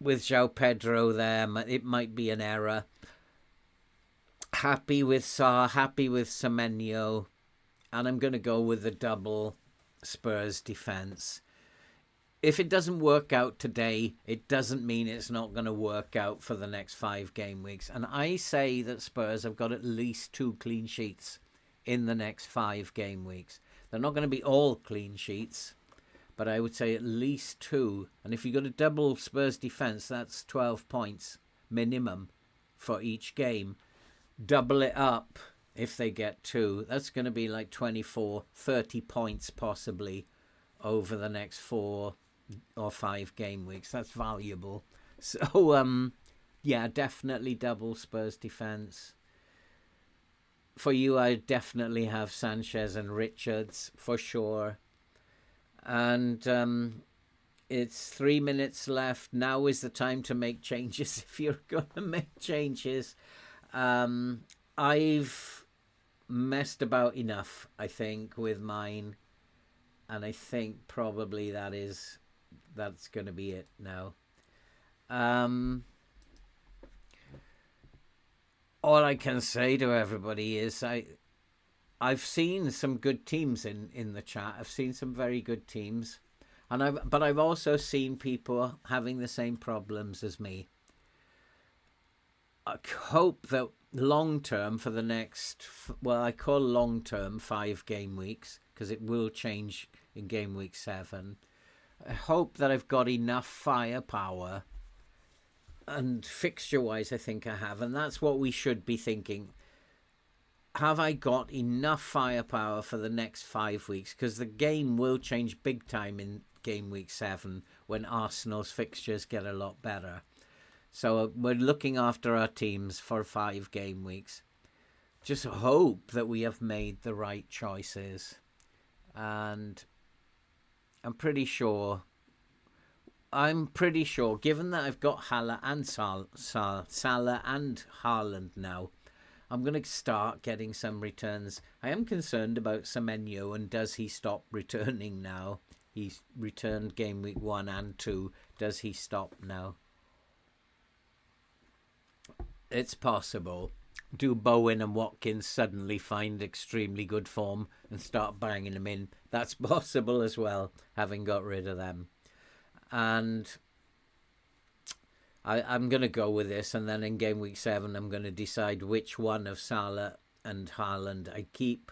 with Joao Pedro there. It might be an error. Happy with Sarr. Happy with Semenyo. And I'm going to go with the double Spurs defence. If it doesn't work out today, it doesn't mean it's not going to work out for the next 5 game weeks. And I say that Spurs have got at least 2 clean sheets in the next 5 game weeks. They're not going to be all clean sheets, but I would say at least 2. And if you got a double Spurs defence, that's 12 points minimum for each game. Double it up if they get 2. That's going to be like 24, 30 points possibly over the next 4 or 5 game weeks. That's valuable. So, yeah, definitely double Spurs defence. For you, I definitely have Sanchez and Richards for sure. And it's 3 minutes left. Now is the time to make changes if you're going to make changes. I've messed about enough, I think, with mine. And I think probably that's going to be it now. All I can say to everybody is I've seen some good teams in the chat. I've seen some very good teams. But I've also seen people having the same problems as me. I hope that long term for the next, I call long term 5 game weeks, because it will change in game week 7. I hope that I've got enough firepower, and fixture-wise I think I have, and that's what we should be thinking. Have I got enough firepower for the next 5 weeks? Because the game will change big time in game week 7 when Arsenal's fixtures get a lot better. So we're looking after our teams for 5 game weeks. Just hope that we have made the right choices. And I'm pretty sure, given that I've got Salah and Haaland now, I'm going to start getting some returns. I am concerned about Semenyo, and does he stop returning now? He's returned game week 1 and 2. Does he stop now? It's possible. Do Bowen and Watkins suddenly find extremely good form and start banging them in? That's possible as well, having got rid of them. And I'm going to go with this, and then in game week 7 I'm going to decide which one of Salah and Haaland I keep.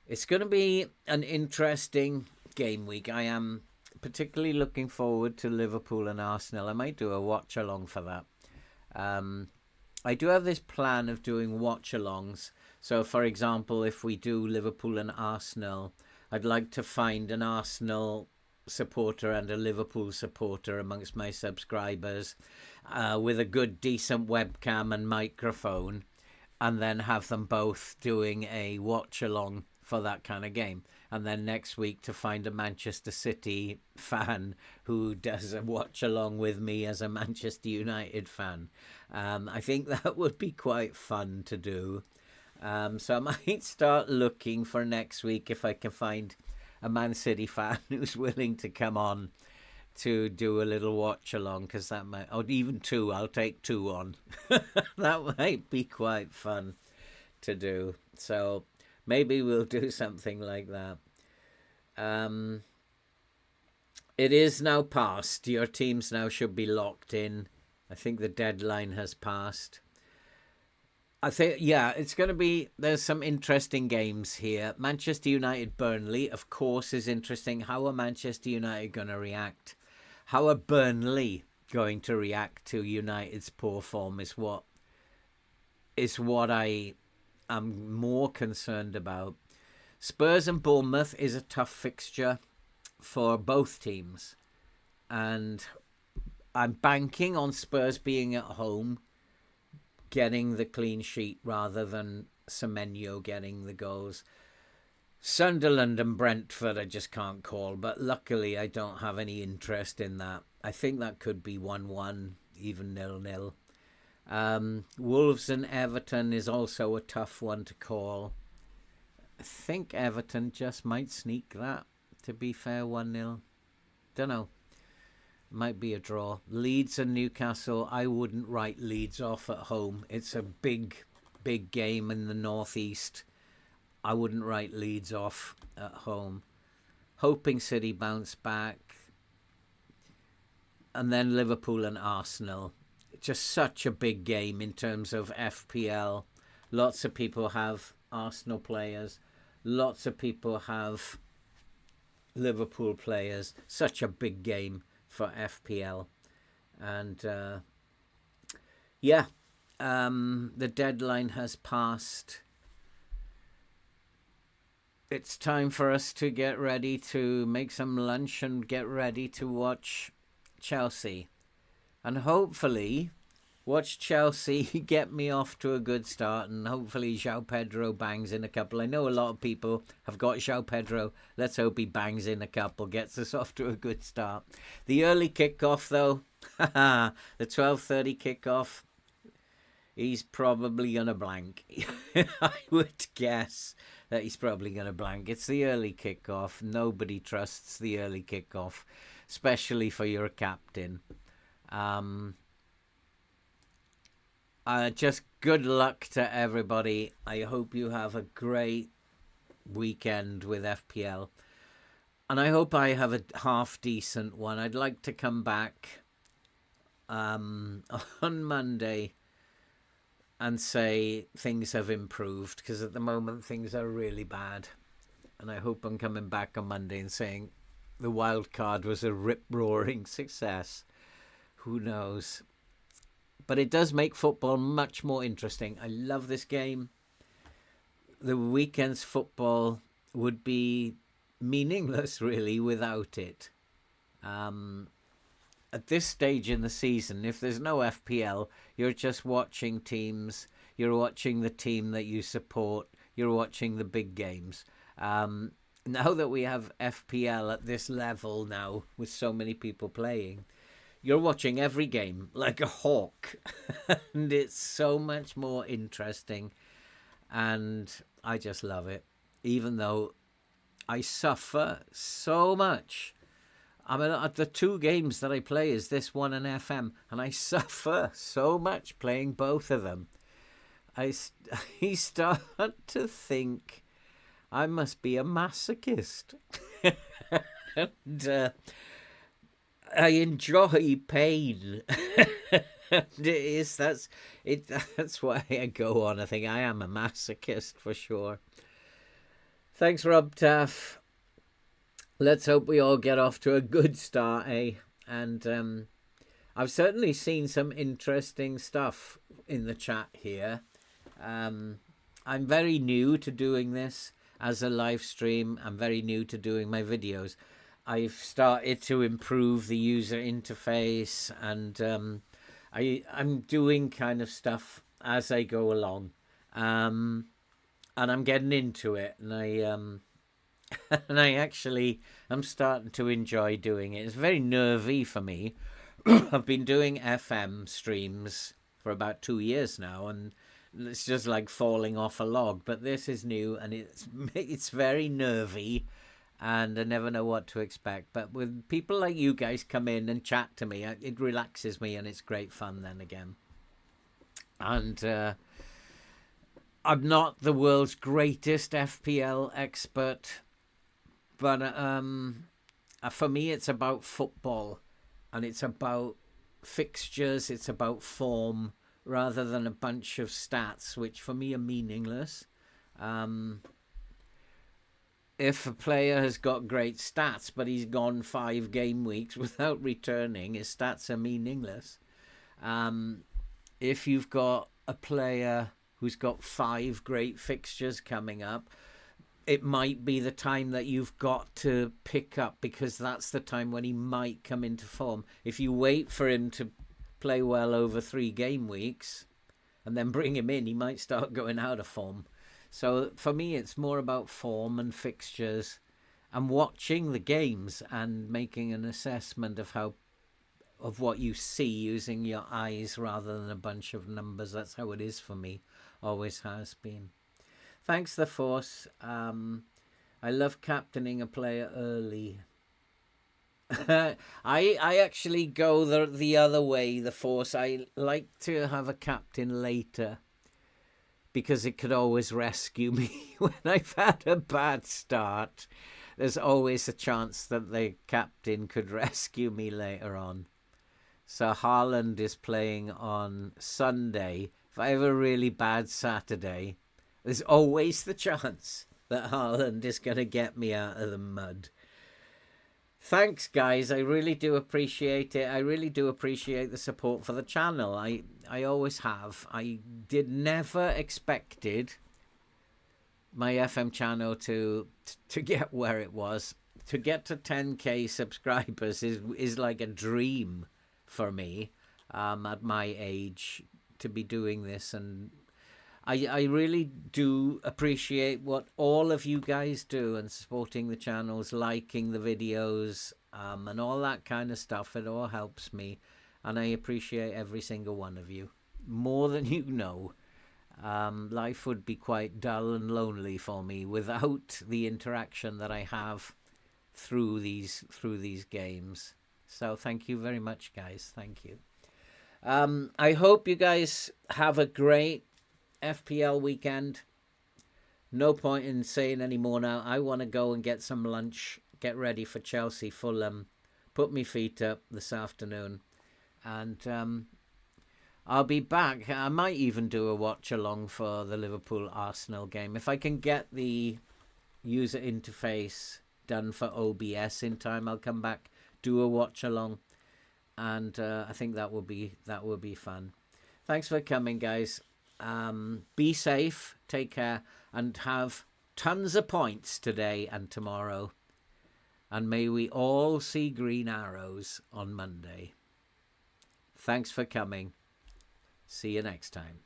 It's going to be an interesting game week. I am particularly looking forward to Liverpool and Arsenal. I might do a watch along for that. I do have this plan of doing watch-alongs. So, for example, if we do Liverpool and Arsenal, I'd like to find an Arsenal supporter and a Liverpool supporter amongst my subscribers with a good, decent webcam and microphone, and then have them both doing a watch-along for that kind of game. And then next week to find a Manchester City fan who does a watch-along with me as a Manchester United fan. I think that would be quite fun to do. So I might start looking for next week if I can find a Man City fan who's willing to come on to do a little watch-along, because that might, or even 2, I'll take 2 on. That might be quite fun to do. So maybe we'll do something like that. It is now past. Your teams now should be locked in. I think the deadline has passed. I think, yeah, it's going to be, there's some interesting games here. Manchester United, Burnley, of course, is interesting. How are Manchester United going to react? How are Burnley going to react to United's poor form is what is what I am more concerned about. Spurs and Bournemouth is a tough fixture for both teams, and I'm banking on Spurs being at home, getting the clean sheet rather than Semenyo getting the goals. Sunderland and Brentford I just can't call, but luckily I don't have any interest in that. I think that could be 1-1, even 0-0. Wolves and Everton is also a tough one to call. I think Everton just might sneak that, to be fair, 1-0. Don't know. Might be a draw. Leeds and Newcastle, I wouldn't write Leeds off at home. It's a big game in the northeast. I wouldn't write Leeds off at home. Hoping City bounce back. And then Liverpool and Arsenal. Just such a big game in terms of FPL. Lots of people have Arsenal players. Lots of people have Liverpool players. Such a big game for FPL. And the deadline has passed. It's time for us to get ready to make some lunch and get ready to watch Chelsea. And hopefully watch Chelsea get me off to a good start, and hopefully Joao Pedro bangs in a couple. I know a lot of people have got Joao Pedro. Let's hope he bangs in a couple, gets us off to a good start. The early kickoff, though, the 12:30 kickoff, he's probably going to blank. I would guess that he's probably going to blank. It's the early kickoff. Nobody trusts the early kickoff, especially for your captain. Just good luck to everybody. I hope you have a great weekend with FPL. And I hope I have a half decent one. I'd like to come back on Monday and say things have improved, because at the moment things are really bad. And I hope I'm coming back on Monday and saying the Wildcard was a rip-roaring success. Who knows? But it does make football much more interesting. I love this game. The weekend's football would be meaningless, really, without it. At this stage in the season, if there's no FPL, you're just watching teams. You're watching the team that you support. You're watching the big games. Now that we have FPL at this level now, with so many people playing, you're watching every game like a hawk. And it's so much more interesting. And I just love it. Even though I suffer so much. I mean, the two games that I play is this one and FM. And I suffer so much playing both of them. I start to think I must be a masochist. And I enjoy pain. That's why I go on. I think I am a masochist for sure. Thanks, Rob Taff. Let's hope we all get off to a good start, eh? And I've certainly seen some interesting stuff in the chat here. I'm very new to doing this as a live stream. I'm very new to doing my videos. I've started to improve the user interface, and I'm doing kind of stuff as I go along, and I'm getting into it, and I actually am starting to enjoy doing it. It's very nervy for me. I've been doing FM streams for about 2 years now, and it's just like falling off a log. But this is new, and it's very nervy. And I never know what to expect. But when people like you guys come in and chat to me, it relaxes me, and it's great fun then again. And I'm not the world's greatest FPL expert, but for me it's about football, and it's about fixtures, it's about form, rather than a bunch of stats, which for me are meaningless. If a player has got great stats, but he's gone 5 game weeks without returning, his stats are meaningless. If you've got a player who's got 5 great fixtures coming up, it might be the time that you've got to pick up, because that's the time when he might come into form. If you wait for him to play well over 3 game weeks and then bring him in, he might start going out of form. So for me, it's more about form and fixtures and watching the games and making an assessment of what you see using your eyes rather than a bunch of numbers. That's how it is for me. Always has been. Thanks, The Force. I love captaining a player early. I actually go the other way, The Force. I like to have a captain later, because it could always rescue me when I've had a bad start. There's always a chance that the captain could rescue me later on. So Haaland is playing on Sunday. If I have a really bad Saturday, there's always the chance that Haaland is going to get me out of the mud. Thanks, guys. I really do appreciate it. I really do appreciate the support for the channel. I always have. I never expected my FM channel to get where it was. To get to 10k subscribers is like a dream for me at my age, to be doing this. And I really do appreciate what all of you guys do and supporting the channels, liking the videos, and all that kind of stuff. It all helps me, and I appreciate every single one of you more than you know. Life would be quite dull and lonely for me without the interaction that I have through these games. So thank you very much, guys. Thank you. I hope you guys have a great FPL weekend. No point in saying any more now. I want to go and get some lunch, get ready for Chelsea Fulham, put my feet up this afternoon, and I'll be back. I might even do a watch along for the Liverpool Arsenal game if I can get the user interface done for OBS in time. I'll come back, do a watch along, and I think that will be fun. Thanks for coming, guys. Be safe, take care, and have tons of points today and tomorrow. And may we all see green arrows on Monday. Thanks for coming. See you next time.